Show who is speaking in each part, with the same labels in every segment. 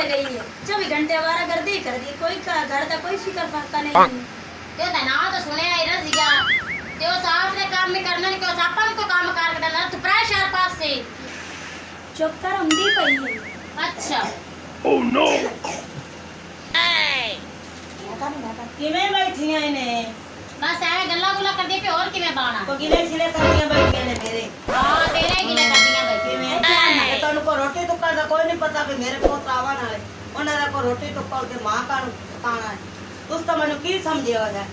Speaker 1: किथे गई है 24 घंटे वारा गर्दी कर दी कोई घर का कोई फिकर फाका नहीं
Speaker 2: ते ना तो सुने आई रसिया ते ओ साफ ने काम में करना नहीं को सापन को काम कर करना तू प्रेशर पास से
Speaker 1: चुप कर उंदी पई है
Speaker 2: अच्छा
Speaker 3: Oh no!
Speaker 4: किवें बैठियां ने
Speaker 2: बस ऐ गल्ला गुला कर दे पे और किवें बाणा
Speaker 4: तो गिले छिले करदियां बैठियां ने मेरे
Speaker 2: हां तेरे गिले करदियां भाई
Speaker 4: किवें ते तन्नू को रोटी टुक्का दा कोई नहीं पता कि मेरे पोत आवा नाले ओना दा को रोटी टुक्का के मां का खाना है तुस तो मनु की समझियो है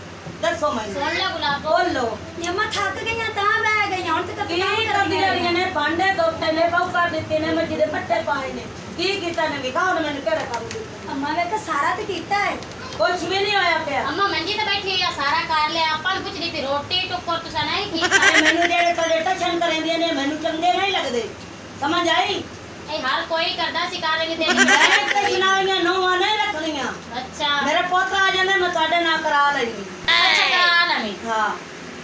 Speaker 4: दसो मैं
Speaker 2: सुन ले गुलाब
Speaker 4: बोल लो
Speaker 1: यम्मा थक गईयां ता बैठ गईयां हुन तक
Speaker 4: की कर दिया ने भांडे धोते ने बहु कर दिते ने मस्जिद दे पट्टे पाए ने की कीता ने दिखाओ ने मैंने केड़ा काम कीता
Speaker 1: अम्मा वे तो सारा तो कीता है
Speaker 4: कुछ भी नहीं होया पे
Speaker 2: अम्मा मंजी ते बैठी है सारा कर ले अपन कुछ नहीं रोटी टुक्कर तुसा नहीं ठीक
Speaker 4: अरे मैनू जेड़े करे टशन करेंदियां ने मैनू चंगे नहीं लगदे समझ आई
Speaker 2: ए हर कोई करदा सिकार नहीं देनी
Speaker 4: मैं ते जनानियां नोवा नहीं रखनियां
Speaker 2: अच्छा
Speaker 4: मेरे पोता आ जाने मैं ਤੁਹਾਡੇ ਨਾਲ करा लेनी
Speaker 2: अच्छा करा लमी
Speaker 4: हां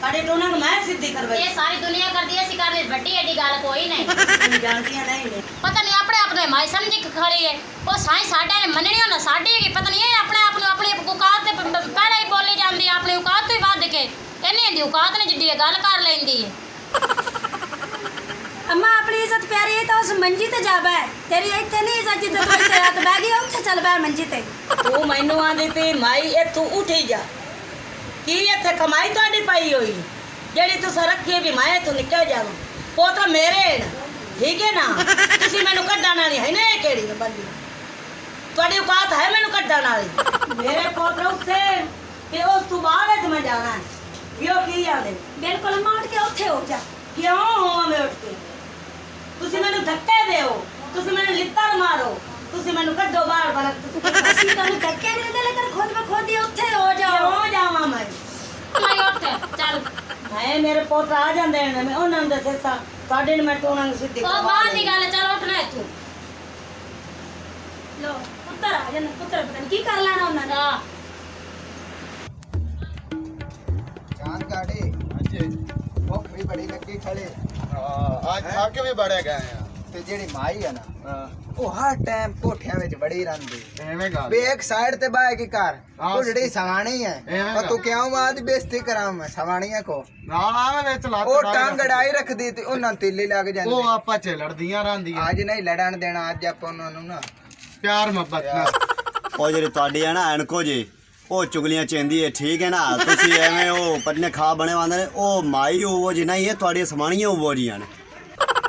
Speaker 4: साडे टोना मैं सिद्धि करवाई
Speaker 2: ये सारी दुनिया कर दी है सिकार ने बट्टी एडी गाल कोई नहीं
Speaker 4: तुम जानतियां नहीं ने
Speaker 2: पता नहीं अपने आप ने माई समझी खड़ी है वो साई साडे ने मननी हो ना साडी की पता नहीं है अपने आप ਨੂੰ अपनी औकात ते पहले ही बोली जांदी है अपनी औकात तो ही वध के इन्नी दी औकात ने जिड्डी गल कर लेंदी है
Speaker 1: अम्मा अपनी इज्जत प्यारी है तो उस मंजी ते जाबा है तेरी इत्थे नहीं इज्जत जिद्द तू इत्थे रात बैगी उठे चल बੈ मंजी ते
Speaker 4: तू मैनू आंदी ती माई इथों उठी जा की इत्थे कमाई ਤੁਹਾਡੀ ਪਾਈ ਹੋਈ ਜਿਹੜੀ ਤੁਸੀਂ ਰੱਖੀ ਵੀ ਮੈਂ ਇਥੋਂ ਨਿਕਲ ਜਾਵਾਂ ਪੋਤਾ ਮੇਰੇ ਨੇ ਠੀਕ ਹੈ ਨਾ ਤੁਸੀਂ ਮੈਨੂੰ ਕੱਢਣ ਵਾਲੀ ਹੈ ਨਾ ਇਹ ਕਿਹੜੀ ਬੰਦੀ ਤੁਹਾਡੀ ਔਕਾਤ ਹੈ ਮੈਨੂੰ ਕੱਢਣ ਵਾਲੀ ਮੇਰੇ ਪੋਤਰਾ ਉੱਥੇ ਤੇ ਉਸ ਤੋਂ ਬਾਅਦ ਵਿੱਚ ਮੈਂ ਜਾਣਾ ਹੈ ਕਿਉਂ ਕੀ ਆਦੇ
Speaker 1: बिल्कुल अम्मा उठ के उठे हो जा
Speaker 4: ਕਿਉਂ ਹੋਵਾਂ ਮੈਂ ਉੱਠ ਕੇ ਤੁਸੀਂ ਮੈਨੂੰ ਧੱਕੇ ਦਿਓ ਤੁਸੀਂ ਮੈਨੂੰ ਲਿੱਤਰ ਮਾਰੋ ਤੁਸੀਂ ਮੈਨੂੰ ਕੱਢੋ ਬਾਹਰ ਬਾਹਰ
Speaker 1: ਅਸੀਂ ਤੁਹਾਨੂੰ ਧੱਕੇ ਨਹੀਂ ਦਿੰਦੇ ਲੇਕਿਨ ਖੁਦ ਬ ਖੁਦ ਹੀ ਉੱਥੇ ਹੋ ਜਾਓ
Speaker 4: ਕਿਉਂ ਜਾਵਾਂ ਮੈਂ
Speaker 2: माई उठ चल
Speaker 4: ਹਾਏ ਮੇਰੇ ਪੁੱਤ ਆ ਜਾਂਦੇ ਨੇ ਮੈਂ ਉਹਨਾਂ ਨੂੰ ਦੱਸਿਆ ਸਾਡੇ ਨੂੰ ਮੈਂ ਟੋਣਾ ਨੂੰ ਸਿੱਧੀ
Speaker 2: ओ बाहर दी गल चल उठना है तू
Speaker 1: ਲੋ ਪੁੱਤਰ ਆ ਜਾਣ ਪੁੱਤਰ ਪਤਾ ਨਹੀਂ ਕੀ ਕਰ ਲੈਣਾ ਉਹਨਾਂ ਨੇ
Speaker 2: हां
Speaker 5: चांद गाड़ी
Speaker 3: हाँ जी
Speaker 5: भूख भी बड़ी लगी खड़े
Speaker 3: आज आके भी बड़े गए हैं
Speaker 5: ते जेड़ी माई है ना वो हर टाइम कोठियां विच बड़ी रहंदी
Speaker 3: एवें गल
Speaker 5: बे एक साइड ते बाय की कर
Speaker 3: हाँ,
Speaker 5: कुड़ी सवाणी है
Speaker 3: एवें
Speaker 5: और तू क्यों मां दी बेइज्जती करां मैं सवाणियां को
Speaker 3: ना मैं विच लात
Speaker 5: ਉਹ ਟੰਗ ਅੜਾਈ ਰੱਖਦੀ ਤੇ ਉਹਨਾਂ ਨੂੰ ਤੀਲੀ ਲੱਗ ਜਾਂਦੀ
Speaker 3: ਉਹ ਆਪਾਂ ਚ ਲੜਦੀਆਂ ਰਹਿੰਦੀਆਂ
Speaker 5: ਅੱਜ ਨਹੀਂ ਲੜਨ ਦੇਣਾ ਅੱਜ ਆਪਾਂ ਉਹਨਾਂ ਨੂੰ ਨਾ
Speaker 3: ਪਿਆਰ ਮੁਹੱਬਤ ਨਾਲ
Speaker 6: ਉਹ ਜਿਹੜੀ ਤੁਹਾਡੀ ਹੈ ਨਾ ਐਨਕੋ ਜੀ ਉਹ ਚੁਗਲੀਆਂ ਚੇਂਦੀ ਹੈ ਠੀਕ ਹੈ ਨਾ ਤੁਸੀਂ ਐਵੇਂ ਉਹ ਪਤਨੇ ਖਾ ਬਣੇ ਵਾਂਦੇ ਨੇ ਉਹ ਮਾਈ ਉਹ ਜੀ ਨਹੀਂ ਇਹ ਤੁਹਾਡੀਆਂ ਸਮਾਣੀਆਂ ਉਹ ਜੀਆਂ ਨੇ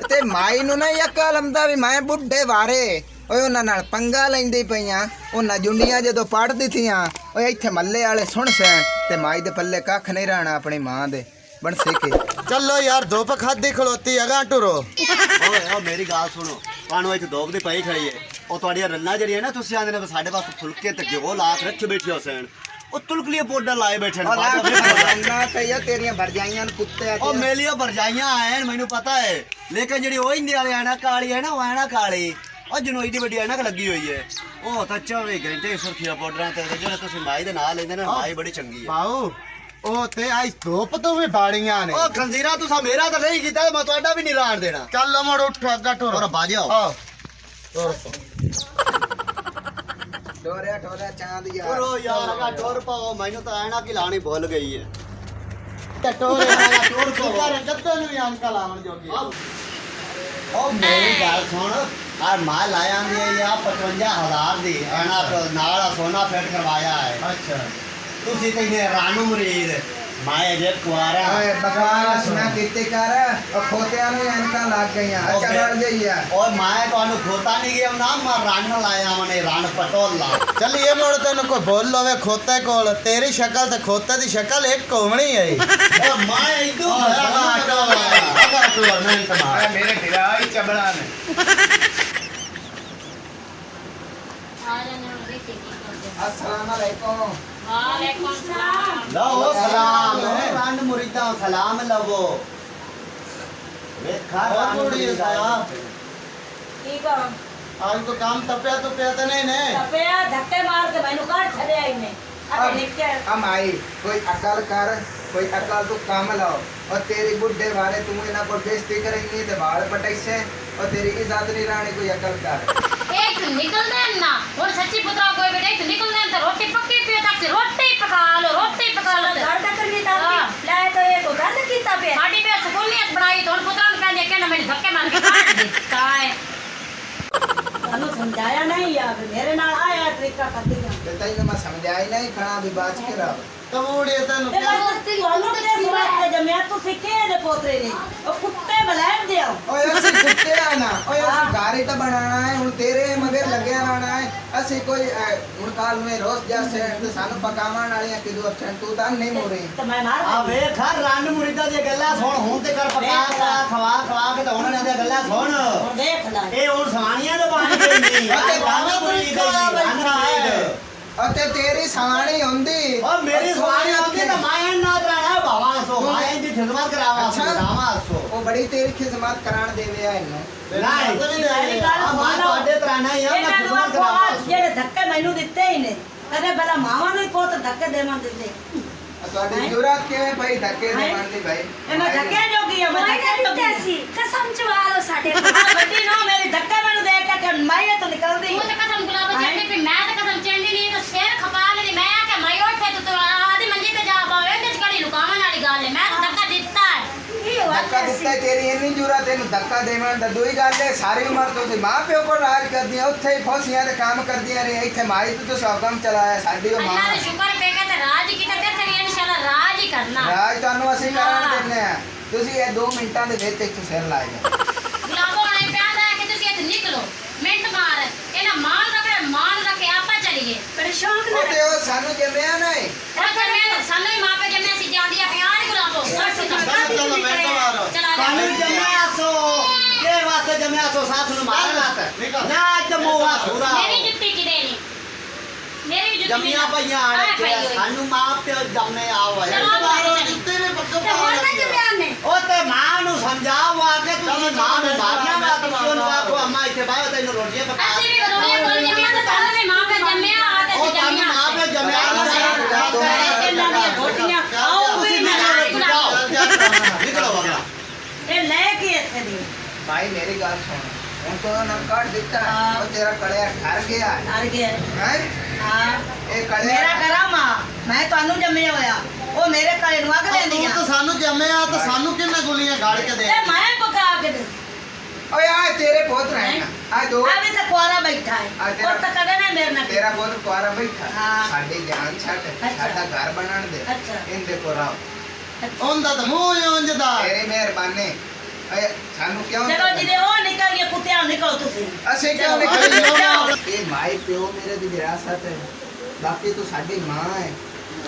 Speaker 5: ਤੇ ਮਾਈ ਨੂੰ ਨਾ ਅਕਲ ਆਉਂਦਾ ਵੀ ਮੈਂ ਬੁੱਢੇ ਵਾਰੇ ਓਏ ਉਹਨਾਂ ਨਾਲ ਪੰਗਾ ਲੈਂਦੀ ਪਈਆਂ ਉਹਨਾਂ ਜੁੰਡੀਆਂ ਜਦੋਂ ਪੜਦੀ ਥੀਆਂ ਓਏ ਇੱਥੇ ਮੱਲੇ ਵਾਲੇ ਸੁਣ ਸੈਂ ਤੇ ਮਾਈ ਦੇ ਪੱਲੇ ਕੱਖ ਨਹੀਂ ਰਹਿਣਾ ਆਪਣੀ ਮਾਂ ਦੇ ਬਣ ਸਿੱਕੇ
Speaker 3: ਚੱਲੋ ਯਾਰ ਧੁੱਪ ਖਾਦੀ ਖਲੋਤੀ ਅਗਾਂ ਟੁਰੋ
Speaker 6: ਓਏ ਉਹ ਮੇਰੀ ਗੱਲ ਸੁਣੋ ਤੁਹਾਨੂੰ ਇੱਥੇ ਦੋਬ ਦੀ ਪਈ ਖੜੀ ਹੈ ਉਹ ਤੁਹਾਡੀਆਂ ਰੱਲਾਂ ਜਿਹੜੀਆਂ ਨਾ ਤੁਸੀਂ ਆਂਦੇ ਨੇ ਸਾਡੇ ਵਾਸਤੇ ਫੁਲਕੇ ਤੇ ਘਿਓ ਲਾ ਕੇ ਰੱਖੇ ਬੈਠੇ ਹੋ ਸੈਣ ਉਹ ਤੁਲਕਲੀਏ ਪਾਊਡਰ ਲਾਏ ਬੈਠੇ ਨੇ
Speaker 5: ਨਾ ਕਹੀਏ ਤੇਰੀਆਂ ਵਰਜਾਈਆਂ ਨੂੰ ਕੁੱਤੇ
Speaker 6: ਉਹ ਮੇਲੀਆਂ ਵਰਜਾਈਆਂ ਆਏ ਮੈਨੂੰ ਪਤਾ ਹੈ ਲੇਕਿਨ ਜਿਹੜੀ ਉਹ ਇੰਦੇ ਵਾਲੇ ਐਨਾ ਕਾਲੀ ਹੈ ਨਾ ਉਹ ਐਨਾ ਕਾਲੀ ਉਹ ਜਿਹਨੂੰ ਏਡੀ ਵੱਡੀ ਐਨਕ ਲੱਗੀ ਹੋਈ ਹੈ ਉਹ ਤਾਂ 24 ਘੰਟੇ ਸੁਰਖੀਆਂ ਪਾਊਡਰਾਂ ਤੇ ਜਿਹੜੇ ਤੁਸੀਂ ਮਾਈ ਦੇ ਨਾਲ ਲੈਂਦੇ ਨੇ ਮਾਈ ਬੜੀ ਚੰਗੀ ਹੈ
Speaker 3: ਬਾਉ ਉਹ ਤੇ ਅੱਜ ਧੁੱਪ ਤੋਂ ਵੀ ਬਾੜੀਆਂ ਨੇ
Speaker 6: ਉਹ ਖੰਜ਼ੀਰਾ ਤੁਸੀਂ ਮੇਰਾ ਤਾਂ ਨਹੀਂ ਕੀਤਾ ਮੈਂ ਤੁਹਾਡਾ ਵੀ ਨਹੀਂ ਲਾਣ ਦੇਣਾ
Speaker 3: ਚੱਲ ਮੜ ਉੱਠ ਅੱਗਾ ਟੁਰ
Speaker 6: ਔਰ ਬਾਜਿਓ
Speaker 3: ਆਹ
Speaker 5: ਟੋਰਿਆ ਟੋਰਿਆ ਚਾਂਦ ਯਾਰ
Speaker 6: ਓਰੋ ਯਾਰ ਅਗਾ ਟੋਰ ਪਾਓ ਮੈਨੂੰ ਤਾਂ ਐਨਾ ਕਿ ਲਾਣੀ ਭੁੱਲ ਗਈ ਹੈ
Speaker 3: ਤੇ ਟੋਰੇ ਆਗਾ ਟੋਰ ਕੋ ਯਾਰ ਜੱਤੇ ਨੂੰ ਵੀ ਅੰਕਲ ਆਵਣ ਜੋਗੀ
Speaker 6: ਉਹ ਮੇਰੀ ਗੱਲ ਸੁਣ ਆ ਮਾਂ ਲਾਇਆ ਆਂਦੀ ਹੈ ਆ 55000 ਦੀ ਐਨਾ ਨਾਲ ਸੋਨਾ ਫਿੱਟ ਕਰਵਾਇਆ ਹੈ
Speaker 3: ਅੱਛਾ
Speaker 6: ਤੁਸੀਂ ਕਹਿੰਦੇ ਰਾਣੂ ਮਰੀਦ ਮੈਂ ਅਜੇ ਕੁਆਰਾ
Speaker 5: ਓਏ ਬਕਵਾਸ ਨਾ ਕੀਤੀ ਕਰ ਉਹ ਖੋਤਿਆਂ ਨੂੰ ਐਨਕਾਂ ਲੱਗ ਗਈਆਂ ਅੱਛਾ ਵੜ ਜਾਈਆ
Speaker 6: ਓਏ ਮੈਂ ਤੁਹਾਨੂੰ ਖੋਤਾ ਨਹੀਂ ਗਿਆ ਨਾ ਮੈਂ ਰਣ ਲਾਇਆ ਮਨੇ ਰਣ ਪਟੋਲਾ
Speaker 3: ਚੱਲ ਇਹ ਮੋੜ ਤੈਨੂੰ ਕੋਈ ਬੋਲ ਲਵੇ ਖੋਤੇ ਕੋਲ ਤੇਰੀ ਸ਼ਕਲ ਤੇ ਖੋਤੇ ਦੀ ਸ਼ਕਲ ਇੱਕ ਹੋਣੀ ਹੈ
Speaker 6: ਓ ਮੈਂ ਇਦੋਂ ਅਗਾ ਟੋਰ ਮੈਂ ਤਮਾ
Speaker 5: ਮੇਰੇ ਢਿਰਾ ਹੀ ਚਬੜਾ ਨੇ
Speaker 2: आ जाने वाली थी की कर
Speaker 5: अस्सलाम वालेकुम
Speaker 2: वालेकुम सलाम
Speaker 6: ਲਓ ਸਲਾਮ ਰਣ ਮੁਰੀਦਾਂ ਸਲਾਮ ਲਵੋ ਵੇਖਾ ਰਣ ਮੁਰੀਦਾਂ
Speaker 4: ਠੀਕ ਆ
Speaker 3: आज तो काम तपिया तो पिया नहीं ने
Speaker 4: ਤਪਿਆ ਧੱਕੇ ਮਾਰ ਕੇ ਮੈਨੂੰ ਕੱਢ ਛੱਡਿਆ ਇਹਨੇ ਅਤੇ ਨਿੱਕੇ
Speaker 5: हम आई कोई अकल कर कोई अकल तू काम लाओ और तेरी बुढ़े वाले तू इना को बेइज्जती करेंगी ते बाल पटाइसे और तेरी इज्जत नहीं रहनी कोई अकल कर
Speaker 2: एक ਇੱਥੇ ਨਿਕਲਦੇ ਨਾ ਹੁਣ ਸੱਚੀ ਪੁੱਤਰਾ ਕੋਈ ਬੇਟਾ ਇੱਥੇ ਨਿਕਲਦੇ ਤਾਂ ਰੋਟੀ ਪੱਕੀ ਪਿਓ ਤੱਕ ਰੋਟੀ ਪਕਾ ਲਓ ਰੋਟੀ ਪਕਾ ਲਓ
Speaker 1: घर का करनी था
Speaker 2: हाँ।
Speaker 1: ले तो एक घर की ता पे
Speaker 2: ਸਾਡੀ ਬੇ ਸਕੂਲੀਅਤ ਬਣਾਈ ਤਾਂ ਹੁਣ ਪੁੱਤਰਾ ਨੂੰ ਕਹਿੰਦੇ ਕਿ ਨਾ ਮੈਨੂੰ ਧੱਕੇ ਮਾਰ ਕੇ ਕਾਟ ਦਿੱਤਾ ਹੈ
Speaker 4: ਤੁਹਾਨੂੰ ਸਮਝਾਇਆ ਨਹੀਂ ਯਾਰ ਮੇਰੇ ਨਾਲ ਆਇਆ ਤਰੀਕਾ ਕਰਦੀ ਆ
Speaker 5: ਤੇ ਤੈਨੂੰ ਮੈਂ ਸਮਝਾਈ ਨਹੀਂ ਖਾਣਾ ਵੀ ਬਾਚ ਕੇ ਰਾ
Speaker 3: ਤਬੂੜੀ ਤੈਨੂੰ
Speaker 4: ਇਹ ਤੁਹਾਨੂੰ ਤੇ ਸੁਣਾਤੇ ਜਮਿਆ ਤੁਸੀਂ ਕਿਹਦੇ ਪੋਤਰੇ ਨੇ ਉਹ ਕੁੱਤੇ ਬਲੈਣ ਦਿਓ
Speaker 5: ਓਏ ਅਸੀਂ ਕੁੱਤੇ ਆ ਨਾ ਓਏ ਅਸੀਂ ਘਰ ਹੀ ਤਾਂ ਬਣਾਣਾ ਹੈ ਹੁਣ ਤੇਰੇ ਮਗਰ ਲੱਗਿਆ ਰਹਿਣਾ ਹੈ ਅਸੀਂ ਕੋਈ ਹੁਣ ਕਾਲ ਨੂੰ ਰੋਜ਼ ਜਾ ਸੈਂਟ ਤੇ ਸਾਨੂੰ ਪਕਾਉਣ ਵਾਲੀਆਂ ਕਿਦੋਂ ਅਪਸੈਂਟ ਤੂੰ ਤਾਂ ਨਹੀਂ ਮੋਰੇ
Speaker 4: ਤੇ ਮੈਂ ਮਾਰ
Speaker 6: ਆ ਵੇਖ ਹਰ ਰੰਨ ਮੁਰੀਦਾ ਦੀਆਂ ਗੱਲਾਂ ਸੁਣ ਹੁਣ ਤੇ ਕਰ ਪਕਾ ਖਵਾ ਕੇ ਤਾਂ ਉਹਨਾਂ ਦੀਆਂ ਗੱਲਾਂ ਸੁਣ
Speaker 4: ਹੁਣ ਦੇਖ ਲੈ
Speaker 6: ਇਹ ਹੁਣ ਸਵਾਣੀਆਂ ਦੇ ਬਣ ਗਈ ਨਹੀਂ
Speaker 5: ਅਤੇ
Speaker 6: ਬਾਵਾ ਮੁਰੀਦਾ
Speaker 5: ਅਤੇ ਤੇਰੀ ਸਾਣੀ ਹੁੰਦੀ
Speaker 6: ਉਹ ਮੇਰੀ ਸਵਾਣੀ ਆਉਂਦੀ ਤਾਂ ਮੈਂ ਨਾ ਕਰਾਣਾ ਬਾਵਾ ਸੋ ਮੈਂ ਦੀ ਖਿਦਮਤ ਕਰਾਵਾ
Speaker 5: ਅੱਛਾ।
Speaker 6: ਰਾਵਾ ਸੋ
Speaker 5: ਉਹ ਬੜੀ ਤੇਰੀ ਖਿਦਮਤ ਕਰਾਣ ਦੇਵੇ ਆ ਇਹਨੂੰ
Speaker 6: ਨਹੀਂ
Speaker 4: ਮੇਰੀ ਗੱਲ
Speaker 6: ਆ ਮੈਂ
Speaker 4: ਸੁਣ ਲਓ।
Speaker 6: ਤੁਹਾਡੇ ਤਰਾਣਾ ਹੀ ਆ ਮੈਂ
Speaker 4: ਇਹਨਾਂ ਨੂੰ
Speaker 6: ਖਿਦਮਤ
Speaker 4: ਆਖੋ
Speaker 6: ਕਰਾਵਾ
Speaker 4: ਆਹ ਜਿਹੜੇ ਧੱਕੇ ਮੈਨੂੰ ਦਿੱਤੇ ਹੀ ਨੇ ਕਦੇ ਪਹਿਲਾਂ ਮਾਵਾਂ ਨੂੰ ਹੀ ਪੁੱਤ ਧੱਕੇ ਦੇਵਾਂ ਦਿੰਦੇ
Speaker 5: ਤੁਹਾਡੀ ਜੁਰਤ ਕਿਵੇਂ ਭਾਈ ਧੱਕੇ ਦੇ ਮੰਨਦੀ ਭਾਈ
Speaker 4: ਇਹ ਮੈਂ ਧੱਕੇ ਜੋਗੀ ਆ ਮੈਂ
Speaker 1: मैं
Speaker 4: ਧੱਕੇ
Speaker 1: नहीं
Speaker 4: ਜੋਗੀ
Speaker 1: देते सी कसम चवा लो साडे
Speaker 4: ਆ ਵੱਡੀ ਨਾ ਮੇਰੀ ਧੱਕੇ ਮੈਨੂੰ ਦੇ ਕੇ ਮੈਂ ਇਹ ਤੋਂ ਨਿਕਲਦੀ
Speaker 2: ਤੂੰ ਤਾਂ ਕਸਮ ਗੁਲਾਬ ਚੰਦੀ ਵੀ ਮੈਂ ਤਾਂ ਕਸਮ ਚੰਦੀ ਨਹੀਂ ਤਾਂ ਸਿਰ ਖਪਾ ਲੈਂਦੀ ਮੈਂ ਆ ਕੇ ਮੈਂ ਉੱਠੇ ਤੂੰ ਆਦੀ ਮੰਜੀ ਤੇ ਜਾ ਪਾਵੇ ਤੇ ਕੜੀ ਲੁਕਾਉਣ ਵਾਲੀ ਗੱਲ ਹੈ ਮੈਂ ਤਾਂ ਧੱਕਾ ਦਿੱਤਾ ਹੈ
Speaker 1: ये
Speaker 5: ਧੱਕਾ
Speaker 1: हुआ
Speaker 5: ਦਿੱਤਾ ਤੇਰੀ ਇੰਨੀ ਜੁਰਤ ਇਹਨੂੰ ਧੱਕਾ ਦੇਵਣ ਦਾ ਦੂਈ ਗੱਲ ਹੈ ਸਾਰੀ ਉਮਰ ਤੁਸੀਂ ਮਾਂ ਪਿਓ ਕੋਲ ਰਾਜ ਕਰਦੀਆਂ ਉੱਥੇ ਹੀ ਫੋਸੀਆਂ ਦੇ ਕੰਮ ਕਰਦੀਆਂ ਰਹੇ ਇੱਥੇ ਮਾਈ ਤੂੰ ਸਭ ਕੰਮ ਚਲਾਇਆ ਸਾਡੀ ਉਹ ਮਾਂ
Speaker 2: ਅੱਲਾ ਦਾ ਸ਼ੁਕਰ ਪਏਗਾ ਤੇ ਰਾਜ ਕੀਤਾ ਤੇ ਇੱਥੇ ਵੀ ਇਨਸ਼ਾਅੱਲਾ ਰਾਜ ਹੀ ਕਰਨਾ
Speaker 5: ਰਾਜ ਤੁਹਾਨੂੰ ਅਸੀਂ ਕਰਾਉਣ
Speaker 2: ਹਾਂ।
Speaker 5: ਦਿੰਦੇ ਆ ਤੁਸੀਂ ਇਹ 2 ਮਿੰਟਾਂ ਦੇ ਵਿੱਚ ਇੱਥੇ ਸਿਰ ਲਾਏਗਾ
Speaker 2: ਗੁਲਾਬੋ ਨੇ ਪਿਆਦਾ ਹੈ ਕਿ ਤੁਸੀਂ ਇੱਥੇ ਨਿਕਲੋ ਮਿੰਟ ਮਾਰ ਇਹਨਾਂ ਮਾਨ ਰੱਖੇ ਆਪਾਂ ਚਲੀਏ
Speaker 1: बड़े शौक
Speaker 5: ਉਹ
Speaker 1: ना
Speaker 5: ਤੇ ਉਹ ਸਾਨੂੰ ਜੰਮਿਆ ਨਹੀਂ
Speaker 2: ਉਹ ਜੰਮਿਆ ਸਾਨੂੰ ਹੀ ਮਾਪੇ ਜੰਮਿਆ ਸੀ ਜਾਂਦੀ ਆ ਪਿਆਰ ਹੀ ਗੁਲਾਬੋ
Speaker 3: ਚਲੋ ਬੈਠੋ ਮਾਰੋ
Speaker 2: ਚਲਾ
Speaker 6: ਕਾਨੂੰ
Speaker 2: ਜਾ
Speaker 6: ਜਮਿਆ ਸੋ ਕੇ ਵਾਸਤੇ ਜਮਿਆ ਸੋ ਸਾਥ ਨੂੰ ਮਾਰਨ ਵਾਸਤੇ ਨਾ ਜਮੋ ਵਾਸੂਰਾ
Speaker 2: ਮੇਰੀ ਜੁੱਤੀ ਕਿਦੇ ਨਹੀਂ ਮੇਰੀ ਵੀ ਜੁੱਤੀ
Speaker 6: ਜਮੀਆਂ ਪਈਆਂ ਆਣ ਕੇ ਸਾਨੂੰ ਮਾਂ ਪਿਓ ਜੰਮੇ ਆਵਾ
Speaker 3: ਜੁੱਤੇ ਨੇ ਪੱਕਾ
Speaker 1: ते होना के बयान ने
Speaker 6: ਉਹ ਤੇ ਮਾਂ ਨੂੰ ਸਮਝਾਓ ਆ ਕੇ ਤੁਸੀਂ ਮਾਂ ਨੂੰ ਮਾਰਨਾ ਵਾ ਤੁਸੀਂ ਉਹਨੂੰ ਆਖੋ ਅੰਮਾ ਇੱਥੇ ਬਾਹਰ ਤੈਨੂੰ ਰੋਟੀਆਂ ਪਕਾ
Speaker 2: ਅਸੀਂ ਵੀ ਰੋੜੀਆਂ ਕੋਲ ਜੰਮਿਆ ਤੇ ਸਾਨੂੰ ਵੀ ਮਾਪੇ ਜੰਮਿਆ ਆ ਤੇ
Speaker 6: ਉਹ
Speaker 2: ਅਸੀਂ
Speaker 6: ਤੁਹਾਨੂੰ ਮਾਂ ਪਿਓ
Speaker 2: ਜੰਮਿਆ
Speaker 6: ਜੰਮਿਆ
Speaker 4: ਇਹਨਾਂ ਦੀਆਂ ਰੋਟੀਆਂ ਆਓ ਵੀ ਮੈਂ
Speaker 6: ਨਿਕਲੋ ਵਗਾ
Speaker 4: ਇਹ ਲੈ ਕੇ ਇੱਥੇ ਦੀ
Speaker 5: ਭਾਈ ਮੇਰੀ ਗੱਲ ਸੁਣ ਹੁਣ ਤੋਂ ਨਾ ਕੱਢ ਦਿੱਤਾ
Speaker 4: ਹਾਂ।
Speaker 5: ਉਹ ਤੇਰਾ ਕਲਿਆ ਘਰ ਗਿਆ
Speaker 4: ਡਰ ਗਿਆ
Speaker 5: ਹੈ
Speaker 4: ਹਾਂ
Speaker 5: ਇਹ ਕਲਿਆ
Speaker 4: ਮੇਰਾ ਕਰਾਮਾ ਮੈਂ ਤੁਹਾਨੂੰ ਜੰਮਿਆ ਹੋਇਆ ਉਹ ਮੇਰੇ ਕਾਲੇ ਨੂੰ ਅੱਗ ਲੈਂਦੀਆਂ
Speaker 3: ਤੂੰ ਤਾਂ ਸਾਨੂੰ ਜੰਮਿਆ ਤਾਂ ਸਾਨੂੰ ਕਿੰਨੇ ਗੁਲੀਆਂ ਗਾੜ ਕੇ ਦੇ
Speaker 4: ਇਹ ਮੈਂ ਪਕਾ ਕੇ ਦੇ
Speaker 5: ਓਏ ਆ ਤੇਰੇ ਪੁੱਤ ਰਹੇ ਆ ਦੋ
Speaker 4: ਆ ਵੀ ਤਾਂ ਕੁਆਰਾ ਬੈਠਾ
Speaker 5: ਆ
Speaker 4: ਹੈ
Speaker 5: ਤੇਰਾ-
Speaker 4: ਉਹ ਤਾਂ ਕਦੇ ਨਾ ਮੇਰੇ ਨਾਲ
Speaker 5: ਤੇਰਾ ਪੁੱਤ ਕੁਆਰਾ ਬੈਠਾ
Speaker 4: ਹਾਂ।
Speaker 5: ਸਾਡੀ ਜਾਨ ਛੱਡ
Speaker 4: ਅੱਛਾ।
Speaker 5: ਸਾਡਾ ਘਰ ਬਣਾਉਣ ਦੇ
Speaker 4: ਅੱਛਾ।
Speaker 5: ਇਹਦੇ ਕੋਲ ਆਓ
Speaker 3: ਉਹਦਾ ਤਾਂ ਮੂੰਹ ਹੀ ਉਂਝਦਾ
Speaker 5: ਤੇਰੀ ਮਿਹਰਬਾਨੀ ਓਏ ਸਾਨੂੰ ਕਿਉਂ
Speaker 4: ਚਲੋ ਜਿਹਦੇ ਉਹ ਨਿਕਲ ਗਿਆ ਕੁੱਤਿਆਂ ਨਿਕਲੋ ਤੁਸੀਂ
Speaker 5: ਅਸੀਂ ਕਿਉਂ
Speaker 4: ਚਲੋ,
Speaker 5: ਨਿਕਲ
Speaker 4: ਜਾਓ।
Speaker 5: ਇਹ ਮਾਈ ਪਿਓ ਮੇਰੇ ਦੀ ਵਿਰਾਸਤ ਹੈ ਬਾਕੀ ਤੂੰ ਸਾਡੀ ਮਾਂ ਹੈ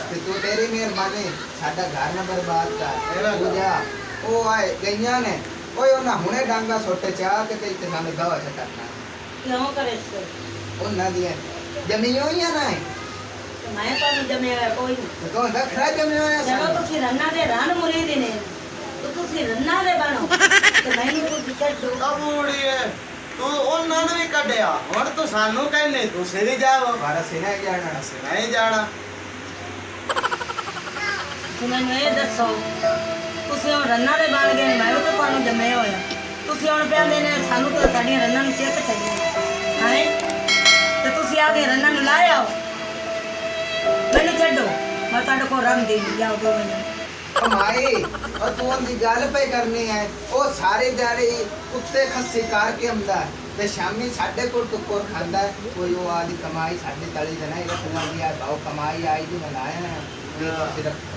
Speaker 5: ਤੇ ਤੂੰ ਤੇਰੀ ਮਿਹਰਬਾਨੀ ਸਾਡਾ ਘਰ ਨਾ ਬਰਬਾਦ ਕਰ ਤੂੰ ਜਾ ਉਹ ਆਏ ਗਈਆਂ ਨੇ ਓਏ ਉਹਨਾਂ ਹੁਣੇ ਡਾਂਗਾ ਸੋਟੇ ਚਾਹ ਕੇ ਤੇ ਇੱਥੇ ਸਾਨੂੰ ਗਵਾ ਛੱਡਣਾ
Speaker 4: ਕਿਉਂ ਕਰੇ ਸੋ
Speaker 5: ਉਹਨਾਂ ਦੀਆਂ ਜਮੀਆਂ ਹੋਈਆਂ ਨਾ
Speaker 4: ਮੈਂ ਤੁਹਾਨੂੰ ਜੰਮਿਆ ਹੋਇਆ ਕੋਈ ਨਹੀਂ
Speaker 5: ਤੇ ਤੂੰ ਵੱਖਰਾ ਜਮਿਆ ਹੋਇਆ
Speaker 4: ਚਲੋ
Speaker 5: ਸਾਨੂੰ
Speaker 4: ਤੁਸੀਂ ਰੰਨਾ ਦੇ ਰਨ ਮੁਰੀਦ ਨੇ ਤੇ ਤੁਸੀਂ ਰੰਨਾ ਦੇ ਬਣੋ ਤੇ ਮੈਨੂੰ ਤੁਸੀਂ ਛੱਡੋ
Speaker 3: ਤਬੂੜੀਏ ਤੂੰ ਉਹਨਾਂ ਨੂੰ ਵੀ ਕੱਢਿਆ ਹੁਣ ਤੂੰ ਸਾਨੂੰ ਕਹਿੰਦੇ ਤੂੰ ਸਿਰ ਜਾਵ
Speaker 5: ਬਾਰਾ ਸਿਨਾ ਜਾਣਾ
Speaker 3: ਅਸੀਂ ਨਹੀਂ ਜਾਣਾ
Speaker 4: ਤੁਸੀਂ ਮੈਨੂੰ ਇਹ ਦੱਸੋ ਤੁਸੀਂ ਹੁਣ ਰੰਨਾ ਦੇ ਬਣ ਗਏ ਮੈਂ ਤਾਂ ਤੁਹਾਨੂੰ ਜੰਮਿਆ ਹੋਇਆ ਤੁਸੀਂ ਹੁਣ ਪਿਆਂਦੇ ਨੇ ਸਾਨੂੰ ਤਾਂ ਸਾਡੀਆਂ ਰੰਨਾਂ ਨੂੰ ਚੈੱਕ ਚਾਹੀਦੀ ਹੈ ਤੇ ਤੁਸੀਂ ਆ ਕੇ ਰੰਨਾਂ ਨੂੰ ਲਾਇਆ ਮੈਨੂੰ ਛੱਡੋ ਮੈਂ ਤੁਹਾਡੇ ਕੋਲ ਰੰਨ ਦੇ ਜਾਓ ਦੋ ਵਜੇ
Speaker 5: ਉਹ ਮਾਈ ਉਹ ਤੂੰ ਉਹਦੀ ਗੱਲ ਪਈ ਕਰਨੀ ਹੈ ਉਹ ਸਾਰੇ ਦਿਹਾੜੀ ਕੁੱਤੇ ਖੱਸੀ ਕਰਕੇ ਆਉਂਦਾ ਤੇ ਸ਼ਾਮੀ ਸਾਡੇ ਕੋਲ ਟੁੱਕਰ ਖਾਂਦਾ ਹੈ। ਕੋਈ ਉਹ ਆਦੀ ਕਮਾਈ ਸਾਡੇ ਤਲੀ ਤੇ ਨਹੀਂ ਰੱਖਣਾ ਵੀ ਆ ਬਾਉ ਕਮਾਈ ਆਈ ਦੀ ਮਨਾਇਆ ਨਾ ਵੀ ਤੁਸੀਂ ਰੱਖੋ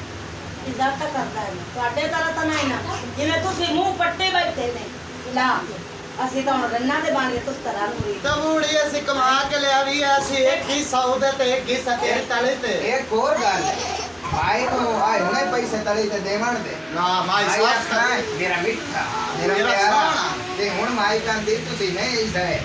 Speaker 4: ਇੱਜ਼ਤ ਤਾਂ ਕਰਦਾ ਹੈ ਤੁਹਾਡੇ ਤਰ੍ਹਾਂ ਤਾਂ ਨਹੀਂ ਨਾ ਜਿਵੇਂ ਤੁਸੀਂ ਮੂੰਹ ਪੱਟੇ ਬੈਠੇ ਨੇ ਲਾ ਅਸੀਂ ਤਾਂ ਹੁਣ ਰੰਨਾਂ ਦੇ ਬਣ ਗਏ ਤੁਸੀਂ ਤਰ੍ਹਾਂ ਨੂੰ
Speaker 3: ਤਬੂੜੀ ਅਸੀਂ ਕਮਾ ਕੇ ਲਿਆ ਵੀ ਅਸੀਂ ਇੱਕ ਹੀ ਸੌਦੇ ਤੇ ਇੱਕ ਹੀ ਤੇਰੇ ਤਲੇ ਤੇ
Speaker 5: ਇੱਕ ਹੋਰ ਗੱਲ ਹੈ ਮਾਈ ਨੂੰ ਆਏ ਹੁਣੇ ਪੈਸੇ ਤਲੀ ਤੇ ਦੇਵਣ ਦੇ
Speaker 3: ਨਾ ਮਾਈ
Speaker 5: ਮਾਈ
Speaker 3: ਸਾਥ
Speaker 5: ਆਖਣਾ ਹੈ, ਮੇਰਾ ਮਿੱਠਾ ਮੇਰਾ
Speaker 3: ਮੇਰਾ
Speaker 5: ਪਿਆਰਾ
Speaker 3: ਸੋਹਣਾ।
Speaker 5: ਤੇ ਹੁਣ ਮਾਈ ਕਹਿੰਦੀ ਤੁਸੀਂ ਨਹੀਂ ਇਸ ਹੈ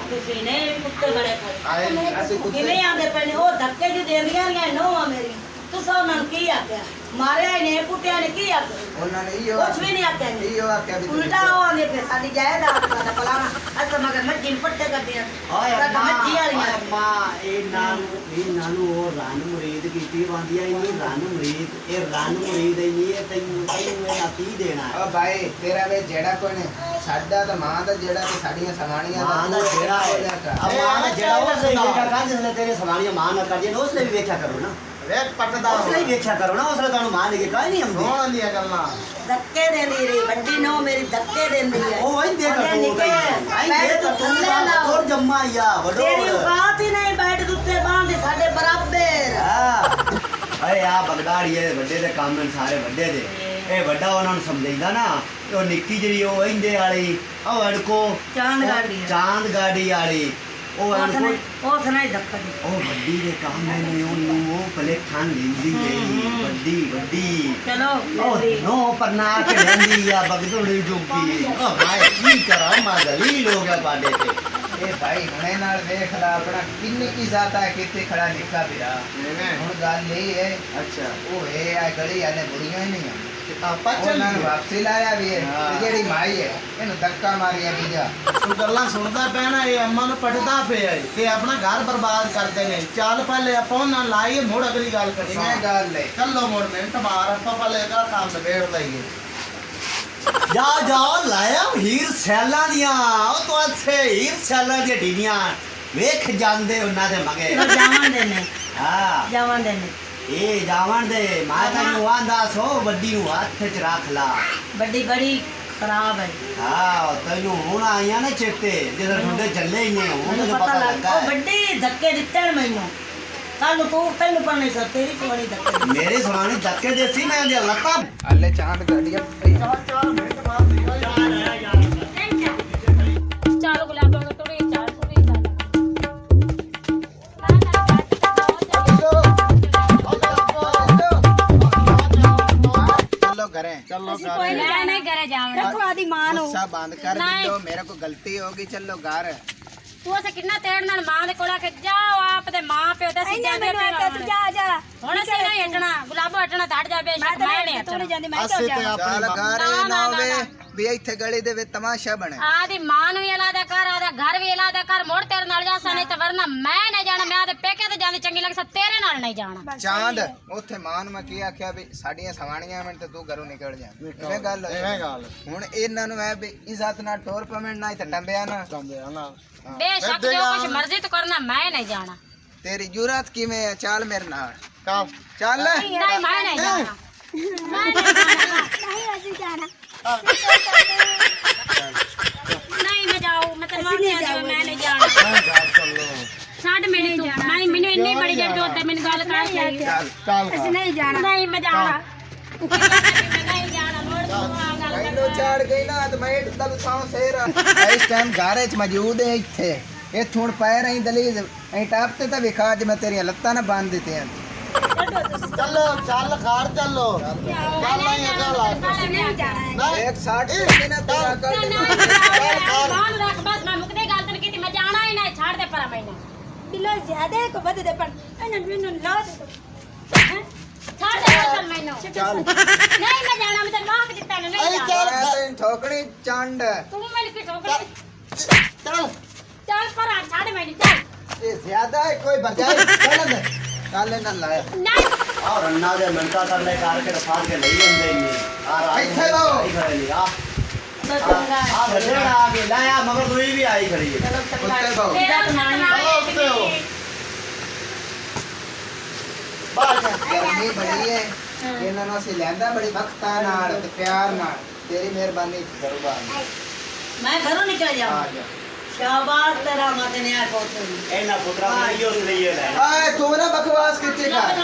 Speaker 4: ਤੁਸੀਂ ਨੇ ਕੁੱਤੇ ਬੜੇ
Speaker 3: ਆਏ
Speaker 5: ਅਸੀਂ ਕੁੱਤੇ
Speaker 4: ਕਿਵੇਂ ਆਂਦੇ ਪਏ ਨੇ ਉਹ ਧੱਕੇ ਜੀ ਦੇਂਦੀਆਂ ਨੇ ਨੋਵਾ ਮੇਰੀ ਤੁਸੀਂ ਉਹਨਾਂ ਨੂੰ ਕੀ ਆਖਿਆ ਮਾਰਿਆ ਨੇ ਕੁੱਟਿਆ ਨੇ ਕੀ ਆਖਿਆ
Speaker 5: ਉਹਨਾਂ ਨੇ ਇਹੋ
Speaker 4: ਕੁਛ ਵੀ ਨਹੀਂ ਆਖਿਆ ਇਹਨੇ।
Speaker 5: ਇਹੋ ਆਖਿਆ ਵੀ ਤੂੰ
Speaker 4: ਉਲਟਾ ਉਹ ਆਂਦੇ ਪਏ ਸਾਡੀ ਜਾਇਦਾਦ ਦਾ ਪਲਾਣਾ ਅੱਜ ਮਗਰ ਮੱਝੀ ਨੂੰ ਪੱਟੇ ਕਰਦੇ ਆ
Speaker 6: ਓਏ
Speaker 4: ਮੱਝੀ ਵਾਲੀਆਂ
Speaker 6: ਅੰਮਾ ਇਹਨਾਂ ਨੂੰ ਉਹ ਰਨ ਮੁਰੀਦ ਕੀਤੀ ਬੰਦੀਆਂ ਇੰਨੀ ਰਨ ਮੁਰੀਦ ਇਹ ਰਨ ਮੁਰੀਦ ਇੰਨੀ ਹੈ ਤੈਨੂੰ ਇਹ ਕੀ ਦੇਣਾ
Speaker 5: ਓ ਭਾਈ ਤੇਰਾ ਵੇ ਜਿਹੜਾ ਕੋਈ ਨੇ ਸਾਡਾ ਤਾਂ ਮਾਂ ਦਾ ਜਿਹੜਾ ਤੇ ਸਾਡੀਆਂ ਸਮਾਣੀਆਂ
Speaker 6: ਮਾਂ ਦਾ ਜਿਹੜਾ ਮਾਂ ਦਾ ਜਿਹੜਾ ਉਹ ਸਹੀ ਵੇਖਿਆ ਕਰ ਜਿਸਲੇ ਤੇਰੇ ਸਵਾਲੀਆਂ ਮਾਂ ਨਾ ਕਰ ਜੇ ਉਸ ਲਈ ਵੀ ਵੇਖਿਆ ਕਰੋ ਨਾ
Speaker 3: ਵੇਖ ਪੱਟਦਾ
Speaker 6: ਉਸ ਲਈ ਵੇਖਿਆ ਕਰੋ ਨਾ ਉਸ ਲਈ ਤੁਹਾਨੂੰ ਮਾਂ ਦੇ ਕੇ ਕਾਹ ਨਹੀਂ ਆਉਂਦੀ
Speaker 3: ਹੋਣ ਦੀਆਂ ਗੱਲਾਂ
Speaker 4: ਧੱਕੇ ਦੇਂਦੀ ਰਹੀ ਵੱਡੀ ਨੋ ਮੇਰੀ ਧੱਕੇ ਦੇਂਦੀ ਹੈ
Speaker 6: ਉਹ ਵਈ ਦੇਖ
Speaker 4: ਉਹਦੇ ਨਿੱਕੇ ਪੈਰ ਤੋਂ ਥੱਲੇ ਲਾਓ
Speaker 6: ਹੋਰ ਜੰਮਾ ਯਾ
Speaker 4: ਤੇਰੀ
Speaker 6: ਵਡੋੜ
Speaker 4: ਔਕਾਤ ਹੀ ਨਹੀਂ ਬੈਠ ਦੁੱਤੇ ਬਾਂਦੇ ਸਾਡੇ ਬਰਾਬਰ
Speaker 6: ਅਰੇ ਆ ਬਗਦਾੜੀ ਇਹ ਵੱਡੇ ਦੇ ਕੰਮ ਨੇ ਸਾਰੇ ਵੱਡੇ ਦੇ ਇਹ ਵੱਡਾ ਉਹਨਾਂ ਨੂੰ ਸਮਝਾਈਦਾ ਨਾ ਉਹ ਨਿੱਕੀ ਜਿਹੜੀ ਉਹ ਇੰਦੇ ਵਾਲੀ ਉਹ ਅੜਕੋ
Speaker 4: ਚਾਂਦ ਗਾੜੀ ਆ।
Speaker 6: ਚਾਂਦ ਗਾੜੀ ਵਾਲੀ ਉਹ ਅੜਕੋ
Speaker 4: ਉਹ ਨਹੀਂ ਧੱਕਾ ਦੀ
Speaker 6: ਉਹ ਵੱਡੀ ਦੇ ਕੰਮ ਨੇ ਉਹਨੂੰ ਉਹ ਭਲੇ ਖਾਨ ਲੈਂਦੀ ਹੈ ਵੱਡੀ
Speaker 4: ਚਲੋ
Speaker 6: ਉਹ ਨੋ ਪਰਨਾ ਕੇ ਲੈਂਦੀ ਆ ਬਗਦੜੀ ਜੋਗੀ ਉਹ ਭਾਈ ਕੀ ਕਰਾਂ ਮੈਂ ਦਲੀਲ ਹੋ ਗਿਆ ਬਾਡੇ ਤੇ
Speaker 5: ਇਹ ਭਾਈ ਹੁਣੇ ਨਾਲ ਵੇਖ ਲਾ ਆਪਣਾ ਕਿੰਨੀ ਕੀ ਜ਼ਾਤਾ ਹੈ ਕਿੱਥੇ ਖੜਾ ਨਿੱਕਾ ਵੀਰਾ ਹੁਣ ਗੱਲ ਇਹ ਹੈ
Speaker 6: ਅੱਛਾ
Speaker 5: ਉਹ ਇਹ ਆ ਗਲੀ ਵਾਲੇ ਬੁੜੀਆਂ ਹੀ ਨਹੀਂ ਆ
Speaker 3: ਆਪਾਂ
Speaker 5: ਉਹਨਾਂ ਨੂੰ
Speaker 3: ਚੱਲ
Speaker 5: ਵਾਪਸੀ ਲਾਇਆ ਵੀ ਹੈ
Speaker 3: ਹਾਂ।
Speaker 5: ਤੇ ਜਿਹੜੀ ਮਾਈ ਹੈ ਇਹਨੂੰ ਧੱਕਾ ਮਾਰਿਆ ਵੀ ਜਾ
Speaker 3: ਤੂੰ ਗੱਲਾਂ ਸੁਣਦਾ ਪੈਣਾ ਇਹ ਅੰਮਾ ਨੂੰ ਪਟਦਾ ਪਿਆ ਏ ਤੇ ਆਪਣਾ ਘਰ ਬਰਬਾਦ ਕਰਦੇ ਨੇ ਚੱਲ ਪਹਿਲੇ ਆਪਾਂ ਉਹਨਾਂ ਨਾਲ ਲਾਈਏ ਮੁੜ ਅਗਲੀ ਗੱਲ
Speaker 5: ਇਵੇਂ
Speaker 3: ਕਰਸਾਂ
Speaker 5: ਗੱਲ ਹੈ
Speaker 3: ਚੱਲੋ ਮੁੜ ਮਿੰਟ ਮਾਰ ਆਪਾਂ ਪਹਿਲੇ ਇਹਦਾ ਕੰਮ ਨਿਬੇੜ ਲਈਏ
Speaker 6: ਜਾ ਲਾਇਆ ਹੀਰ ਸੈਲਾਂ ਦੀਆਂ ਉਹ ਤੋਂ ਅੱਛੇ ਹੀਰ ਸੈਲਾਂ ਦੀਆਂ ਢੀਆਂ ਵੇਖ ਜਾਂਦੇ ਉਹਨਾਂ ਦੇ ਮਗੇ
Speaker 4: ਜਾਵਾਂ ਦੇ ਨੇ
Speaker 6: ਹਾਂ
Speaker 4: ਜਾਵਾਂ ਦੇ ਨੇ
Speaker 6: ਇਹ ਜਾਵਣ ਦੇ ਮੈਂ ਤੈਨੂੰ ਆਂਦਾ ਸੋ ਵੱਡੀ ਨੂੰ ਹੱਥ 'ਚ ਰੱਖ ਲਾ
Speaker 4: ਵੱਡੀ ਬੜੀ ਖਰਾਬ ਹੈ
Speaker 6: ਹਾਂ ਤੈਨੂੰ ਹੁਣ ਆਈਆਂ ਨੇ ਚੇਤੇ ਜਦੋਂ ਤੁਹਾਡੇ ਚੱਲੇ ਹੀ ਨੇ ਹੁਣ
Speaker 4: ਮੈਨੂੰ
Speaker 6: ਤਾਂ
Speaker 4: ਪਤਾ
Speaker 6: ਪਤਾ
Speaker 4: ਲੱਗ
Speaker 6: ਲੱਗਾ
Speaker 4: ਉਹ
Speaker 6: ਹੈ।
Speaker 4: ਵੱਡੀ ਧੱਕੇ ਦਿੱਤੇ ਨੇ ਮੈਨੂੰ ਕੱਲ ਤੂੰ ਤੈਨੂੰ ਪੜਨੇ ਸਰ ਤੇਰੀ ਕੋਣੀ ਧੱਕੇ ਦਿੱਤੇ।
Speaker 6: ਮੇਰੀ ਸੁਣਾਣੀ ਧੱਕੇ ਦੇ ਸੀ ਮੈਂ ਇਹਦੀਆਂ ਲੱਤਾਂ
Speaker 5: ਹਲੇ ਚਾਂਦ ਗੱਡੀਆਂ
Speaker 2: ਚੱਲ ਗੁਲਾਬੋ ਨੂੰ ਤੁਰੀ ਚੱਲ
Speaker 5: चलो घरे
Speaker 3: ਚੱਲੋ
Speaker 1: ਅਸੀਂ ਕੋਈ
Speaker 2: ਮੈਂ ਨਹੀਂ ਘਰੇ ਜਾਵਣਾ
Speaker 1: ਰੱਖੋ ਆਦੀ ਮਾਂ ਨੂੰ
Speaker 5: गुस्सा बंद कर
Speaker 2: नहीं।
Speaker 5: दो मेरे को गलती होगी चलो घर
Speaker 2: ਤੂੰ ਅਸੀਂ ਕਿੰਨਾ ਤੇੜ ਨਾਲ ਮਾਂ ਦੇ ਕੋਲ ਆ ਕੇ ਜਾਓ ਆਪ ਤੇ ਮਾਂ ਪਿਓ ਦਾ ਸੀ
Speaker 1: ਇਹਨੇ
Speaker 2: ਜਾਂਦੇ
Speaker 1: ਮੈਨੂੰ ਆਖਿਆ ਤੂੰ ਜਾ ਜਾ
Speaker 2: ਹੁਣ ਅਸੀਂ ਨਹੀਂ ਹਟਣਾ ਗੁਲਾਬੋ ਹਟਣਾ ਤਾਂ ਹਟ ਜਾ
Speaker 1: ਮੈਂ
Speaker 2: ਬੇਸ਼ੱਕ
Speaker 1: ਤਾਂ
Speaker 2: ਮੈਂ ਨਹੀਂ
Speaker 1: ਤੂੰ ਨਹੀਂ
Speaker 2: ਹਟਣਾ
Speaker 1: ਜਾਂਦੀ ਮੈਂ ਕਿਉਂ
Speaker 3: ਅਸੀਂ ਤੇ
Speaker 1: ਜਾ
Speaker 3: ਆਪਣੀ
Speaker 5: चल घर
Speaker 2: ना,
Speaker 5: ना
Speaker 2: ना,
Speaker 5: होवे
Speaker 2: ना।
Speaker 5: भी ਇੱਥੇ ਗਲੀ ਦੇ ਵਿੱਚ ਤਮਾਸ਼ਾ ਬਣੇ
Speaker 2: ਆਦੀ ਮਾਂ ਨੂੰ ਵੀ ਅਲਾਦਾ ਕਰ ਆਦਾ ਘਰ ਵੀ ਅਲਾਦਾ ਕਰ ਮੋੜ ਤੇਰੇ ਨਾਲ ਜਾਸਾ ਨਹੀਂ ਤੇ ਵਰਨਾ ਮੈਂ ਨਹੀਂ ਜਾਣਾ ਮੈਂ ਆਦੇ ਪੇਕੇ ਤੇ ਜਾਂਦੀ ਚੰਗੀ ਲੱਗਦਾ ਤੇਰੇ ਨਾਲ ਨਹੀਂ ਜਾਣਾ
Speaker 5: ਚਾਂਦ ਉੱਥੇ ਮਾਂ ਨੂੰ ਮੈਂ ਕੀ ਆਖਿਆ ਵੀ ਸਾਡੀਆਂ ਸਵਾਣੀਆਂ ਮਿੰਟ ਤੇ ਤੂੰ ਘਰੋਂ ਨਿਕਲ ਜਾ ਇਵੇਂ ਗੱਲ ਹੋਈ।
Speaker 3: ਐਵੇਂ ਗੱਲ
Speaker 5: ਹੁਣ ਇਹਨਾਂ ਨੂੰ ਐ ਵੀ ਇੱਜ਼ਤ ਨਾਲ ਟੋਰ ਪਮੈਂਟ ਨਾ ਤੇ ਟੰਬਿਆ ਨਾ
Speaker 3: ਚੰਦੇ ਆ ਨਾ
Speaker 2: ਬੇਸ਼ੱਕ ਜੋ ਕੁਝ ਮਰਜ਼ੀ ਤੂੰ ਕਰਨਾ ਮੈਂ ਨਹੀਂ ਜਾਣਾ
Speaker 5: ਤੇਰੀ ਜੁਰਤ ਕਿਵੇਂ ਹੈ ਚੱਲ ਮੇਰੇ ਨਾਲ
Speaker 3: ਕੰਮ
Speaker 5: ਚੱਲ
Speaker 2: ਨਹੀਂ ਮੈਂ ਨਹੀਂ ਜਾਣਾ ਮੈਂ ਨਹੀਂ ਜਾਣਾ
Speaker 1: ਨਹੀਂ ਅਸੀਂ ਜਾਣਾ
Speaker 2: ਨਹੀਂ ਮੈਂ ਜਾਊ ਮੈਂ ਤੈਨੂੰ ਨਹੀਂ ਜਾਣਾ ਮੈਂ ਨਹੀਂ ਜਾਣਾ
Speaker 3: ਚੱਲੋ
Speaker 2: ਛੱਡ ਮੈਨੂੰ ਤੂੰ ਮੈਨੂੰ ਇੰਨੀ ਬੜੀ ਜੱਟ ਉੱਤੇ ਮੈਨੂੰ ਗੱਲ ਕਰ ਕੇ
Speaker 5: ਚੱਲ
Speaker 3: ਚੱਲ
Speaker 1: ਅਸੀਂ ਨਹੀਂ ਜਾਣਾ
Speaker 2: ਨਹੀਂ ਮੈਂ ਜਾਣਾ ਮੈਂ ਨਹੀਂ ਜਾਣਾ ਮੋੜ ਤੂੰ ਆ ਗੱਲ
Speaker 5: ਮੈਨੂੰ ਚਾੜ ਗਈ ਨਾ ਤੇ ਮੈਂ ਇੱਦਾਂ ਬਸਾਉ ਸੇਰਾ ਇਸ ਟਾਈਮ ਘਰ ਵਿੱਚ ਮੌਜੂਦ ਹੈ ਇੱਥੇ ਇਹ ਹੁਣ ਪੈ ਰਹੀ ਦਲੀਜ ਐ ਟਾਪ ਤੇ ਤਾਂ ਵਿਖਾ ਅੱਜ ਮੈਂ ਤੇਰੀਆਂ ਲੱਤਾਂ ਨਾ ਬੰਨ ਦਿੱਤੀਆਂ
Speaker 3: ਚੱਲੋ ਚੱਲ ਘਰ ਚੱਲੋ ਚੱਲ ਨਹੀਂ ਗੱਲ ਆ
Speaker 1: ਅਸੀਂ ਨਹੀਂ ਜਾਣਾ ਹੈ।
Speaker 5: ਇੱਕ 60 ਨਾ ਤੇਰਾ ਕਰ
Speaker 2: ਮਾਨ ਰੱਖ ਬਸ ਮੈਂ ਮੁਕਦੇ ਗੱਲ ਤੈਨੂੰ ਕੀਤੀ ਮੈਂ ਜਾਣਾ ਹੀ ਨਹੀਂ ਛੱਡ ਦੇ ਪਰਾਂ ਮੈਨੂੰ
Speaker 1: ਬਿਲੋ ਜ਼ਿਆਦਾ ਕੋ ਵਧਦੇ ਪਰ ਇਹਨਾਂ ਨੂੰ ਮੈਨੂੰ ਲਾ ਦੇ
Speaker 2: ਹੈਂ? ਛੱਡ ਦੇ ਬਸ ਮੈਨੂੰ
Speaker 5: ਚੱਲ
Speaker 2: ਨਹੀਂ ਮੈਂ ਜਾਣਾ ਮੈਂ ਤੈਨੂੰ ਮਾਫ ਦਿੱਤਾ ਨੂੰ ਨਹੀਂ ਜਾਣਾ
Speaker 5: ਮੈਂ ਤੈਨੂੰ ਠੋਕਣੀ ਚੰਡ
Speaker 2: ਤੂੰ ਮੈਨੂੰ ਕੀ ਠੋਕਰੀ
Speaker 3: ਚੱਲ
Speaker 2: ਚੱਲ ਪਰਾਂ ਛੱਡ ਮੈਨੂੰ ਚੱਲ
Speaker 5: ਇਹ ਜ਼ਿਆਦਾ ਹੈ ਕੋਈ ਬਜਾਏ ਚੱਲ ਅੰਦਰ ਚੱਲ ਇਹਨਾਂ ਲਾਇਆ
Speaker 2: ਨਹੀਂ
Speaker 6: ਆ ਰੰਨਾ ਦੇ ਮਿੰਟਾਂ ਤਰਲੇ ਕਰਕੇ ਤੇ ਫਾੜ ਕੇ ਲਈ ਜਾਂਦੇ ਨੇ ਆ ਰਾਜ
Speaker 5: ਇੱਥੇ ਲਾਓ।
Speaker 6: ਆ ਵੱਡੇੜਾ ਆ ਕੇ ਲਾਇਆ ਮਗਰ ਦੂਈ ਵੀ ਆਈ ਖੜੀ ਹੈ
Speaker 5: ਉੱਤੇ ਬਾਉ
Speaker 2: ਤੇਰਾ
Speaker 3: ਚਲੋ ਉੱਤੇ ਹੋ। ਬਾਹਰ ਜਾ
Speaker 5: ਗਰਮੀ ਬੜੀ ਹੈ ਇਹਨਾਂ ਨੂੰ ਅਸੀਂ ਲੈਂਦਾ ਬੜੀ ਬਖਤਾਂ ਨਾਲ ਤੇ ਪਿਆਰ ਨਾਲ ਤੇਰੀ ਮਿਹਰਬਾਨੀ ਕਰੋ ਬਾਹਰ
Speaker 4: ਮੈਂ ਘਰੋਂ ਨਿਕਲ
Speaker 5: ਆ
Speaker 4: ਜਾਵਾਂ
Speaker 5: ਜਾ
Speaker 4: ਸ਼ਾਬਾਸ਼ ਤੇਰਾ ਮਤ ਨੇ ਆ ਕੋਤਰੀ
Speaker 6: ਇਹਨਾਂ ਪੁੱਤਰਾ ਨੂੰ ਇਹੋ ਲਈ ਲੈ
Speaker 5: ਆਏ ਤੂੰ ਨਾ ਬਕਵਾਸ ਕਿੱਥੇ ਕਰ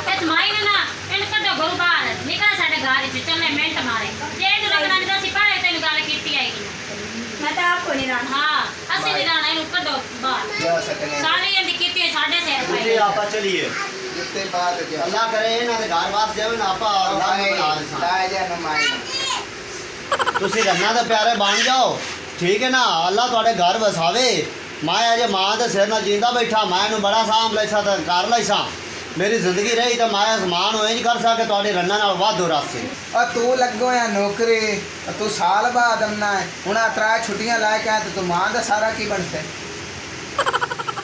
Speaker 2: ਇਹ ਮਾਈ ਨਾ ਇਹਨੂੰ ਕੱਢੋ ਘਰੋਂ ਬਾਹਰ ਨਿਕਲ ਸਾਡੇ ਘਰ ਵਿੱਚ ਚੱਲੇ ਮਿੰਟ ਮਾਰੇ ਜੇ ਇਹਨੂੰ ਲੱਗਣਾ ਨਹੀਂ ਤਾਂ ਅਸੀਂ ਭਾਵੇਂ ਤੈਨੂੰ ਗੱਲ ਕੀਤੀ ਆਏਗੀ
Speaker 1: ਮੈਂ ਤਾਂ ਆਪ ਕੋ ਨਹੀਂ ਰਹਿਣਾ
Speaker 2: ਹਾਂ ਅਸੀਂ ਨਹੀਂ ਜਾਣਾ ਇਹਨੂੰ ਕੱਢੋ ਬਾਹਰ
Speaker 5: ਜਾ ਸਕਨੇ
Speaker 2: ਸਾਡੀ ਇਹਦੀ ਕੀਤੀ ਹੈ ਸਾਡੇ ਸਿਰ
Speaker 6: ਤੁਸੀਂ
Speaker 2: ਪਈ
Speaker 6: ਆਪਾਂ ਚਲੀਏ
Speaker 5: ਜਿੱਤੇ ਬਾਤ ਜਾ
Speaker 6: ਅੱਲਾ ਕਰੇ ਇਹਨਾਂ ਦੇ ਘਰ ਵਾਪਸ ਜਾਵੇ ਨਾ ਆਪਾਂ ਅੱਲਾ ਨੂੰ ਬਣਾ ਦੇ
Speaker 5: ਲਾਇਆ ਜਾ ਨਮਾਈ
Speaker 6: ਤੁਸੀਂ ਰੰਨਾ ਦੇ ਪਿਆਰੇ ਬਣ ਜਾਓ ਠੀਕ ਹੈ ਨਾ ਅੱਲਾ ਤੁਹਾਡੇ ਘਰ ਵਸਾਵੇ ਮੈਂ ਅਜੇ ਮਾਂ ਦੇ ਸਿਰ ਨਾਲ ਜਿੰਦਾ ਬੈਠਾ ਮੈਂ ਇਹਨੂੰ ਬੜਾ ਸਾਂਭ ਲੈਸਾ ਤਾਂ ਕਰ ਲੈਸਾ ਮੇਰੀ ਜ਼ਿੰਦਗੀ ਰਹੀ ਤਾਂ ਮੈਂ ਅਸਮਾਨ ਹੋਏ ਨਹੀਂ ਕਰ ਸਕੇ ਤੁਹਾਡੇ ਰੰਨਾਂ ਨਾਲ ਵਾਧੂ ਰਾਸੇ
Speaker 5: ਉਹ ਤੂੰ ਲੱਗੋ ਆ ਨੌਕਰੀ ਤੂੰ ਸਾਲ ਬਾਅਦ ਆਉਣਾ ਹੈ ਹੁਣ ਆ 3 ਛੁੱਟੀਆਂ ਲੈ ਕੇ ਆ ਤੇ ਤੂੰ ਮਾਂ ਦਾ ਸਾਰਾ ਕੀ ਬਣਦਾ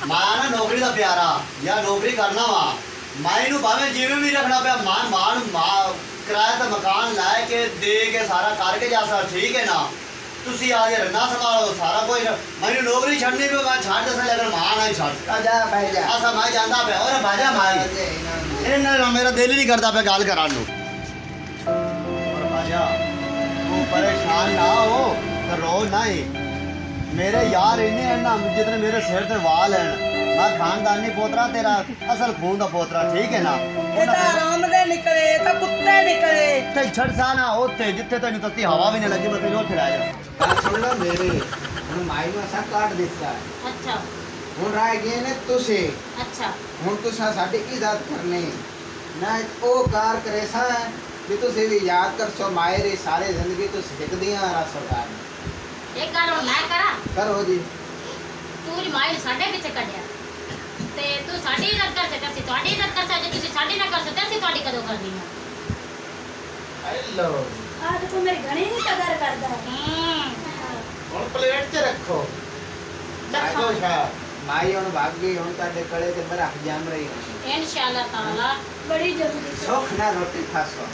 Speaker 6: ਮੈਂ ਨਾ ਨੌਕਰੀ ਦਾ ਪਿਆਰਾ ਜਾਂ ਨੌਕਰੀ ਕਰਨਾ ਵਾ ਮੈਂ ਇਹਨੂੰ ਭਾਵੇਂ ਜਿਵੇਂ ਵੀ ਰੱਖਣਾ ਪਿਆ ਮਾਂ ਕਿਰਾਇਆ ਦਾ ਮਕਾਨ ਲੈ ਕੇ ਦੇ ਕੇ ਸਾਰਾ ਕਰਕੇ ਜਾ ਸਕਦਾ ਠੀਕ ਹੈ ਨਾ ਤੁਸੀਂ ਆ ਕੇ ਰੰਨਾ ਸੰਭਾਲੋ ਸਾਰਾ ਕੁਝ ਮੈਨੂੰ ਨੌਕਰੀ ਛੱਡਣੀ ਪਈ ਮੈਂ ਛੱਡ ਦਸਾਂ ਲੇਕਿਨ ਮਾਂ ਨਹੀਂ ਛੱਡ
Speaker 5: ਆ ਜਾ ਬਹਿ ਜਾ
Speaker 6: ਆਸਾ ਮੈਂ ਜਾਂਦਾ ਪਿਆ ਔਰ ਬਾਜਾ ਮਾਈ ਇਹਨਾਂ ਨਾਲ ਮੇਰਾ ਦਿਲ ਹੀ ਨਹੀਂ ਕਰਦਾ ਪਿਆ ਗੱਲ ਕਰਨ ਨੂੰ ਔਰ ਬਾਜਾ ਤੂੰ ਪਰੇਸ਼ਾਨ ਨਾ ਹੋ ਤੇ ਰੋ ਨਹੀਂ ਮੇਰੇ ਯਾਰ ਇੰਨੇ ਨਾ ਜਿਤਨੇ ਮੇਰੇ ਸਿਰ ਤੇ ਵਾਲ ਹਨ ਮੈਂ ਖਾਨਦਾਨੀ ਪੋਤਰਾ ਤੇਰਾ ਅਸਲ ਖੂਨ ਦਾ ਪੋਤਰਾ ਠੀਕ ਹੈ ਨਾ
Speaker 4: ਇਹ ਤਾਂ ਆਰਾਮ ਦੇ ਨਿਕਲੇ ਇਹ ਤਾਂ ਕੁੱਤੇ ਨਿਕਲੇ
Speaker 6: ਤੇ ਛੱਡ ਸਾ ਨਾ ਉੱਥੇ ਜਿੱਥੇ ਤੈਨੂੰ ਤੱਤੀ ਹਵਾ ਵੀ ਨਹੀਂ ਲੱਗੀ ਮੈਂ ਤੈਨੂੰ ਉੱਥੇ ਲੈ ਜਾ
Speaker 5: ਗੱਲ ਸੁਣ ਲਓ ਮੇਰੇ ਹੁਣ ਮਾਈ ਨੂੰ ਅਸਾਂ ਕੱਢ ਦਿੱਤਾ
Speaker 2: ਅੱਛਾ
Speaker 5: ਹੁਣ ਰਹਿ ਗਏ ਨੇ ਤੁਸੀਂ
Speaker 2: ਅੱਛਾ
Speaker 5: ਹੁਣ ਤੁਸੀਂ ਸਾਡੀ ਇੱਜ਼ਤ ਕਰਨੀ ਨਾ ਉਹ ਕਾਰ ਕਰੇ ਸਾਂ ਵੀ ਤੁਸੀਂ ਵੀ ਯਾਦ ਕਰਸੋ ਮਾਇਰੇ ਸਾਰੇ ਜ਼ਿੰਦਗੀ ਤੁਸੀਂ ਸਿੱਖਦੀਆਂ ਰਾ ਸਰਕਾਰ
Speaker 2: ਇੱਕ ਗੱਲ ਹੁਣ ਮੈਂ ਕਰਾਂ
Speaker 5: ਕਰੋ ਜੀ
Speaker 2: ਤੂੰ ਜੀ ਮਾਈ ਨੂੰ ਸਾਡੇ ਪਿੱਛੇ ਕੱਢਿਆ ਤੇ ਤੂੰ ਸਾਡੀ ਇੱਜ਼ਤ ਕਰ ਸਕਦਾ ਸੀ ਤੁਹਾਡੀ ਇੱਜ਼ਤ ਕਰ ਸਕਦਾ ਤੁਸੀਂ ਸਾਡੀ ਨਾ ਕਰ ਸਕਦੇ ਅਸੀਂ ਤੁਹਾਡੀ ਕਦੋਂ ਕਰਨੀ ਆ
Speaker 5: ਹੈਲੋ
Speaker 1: ਆਹ ਤੂੰ ਮੇਰੀ ਘਣੀ ਨਹੀਂ ਕਦਰ ਕਰਦਾ
Speaker 5: ਹੁਣ ਪਲੇਟ 'ਚ ਰੱਖੋ ਦੇਖੋ ਸ਼ਾ ਮਾਈ ਹੁਣ ਭਾਗ ਗਈ ਹੁਣ ਤੁਹਾਡੇ ਕੜੇ ਤੇ ਬਰਖ ਜਮ ਰਹੀ ਹੈ
Speaker 2: ਇਨਸ਼ਾਅੱਲਾ ਤਾਲਾ
Speaker 1: ਬੜੀ ਜਲਦੀ
Speaker 5: ਸੁੱਖ ਨਾਲ ਰੋਟੀ ਖਾਸੋ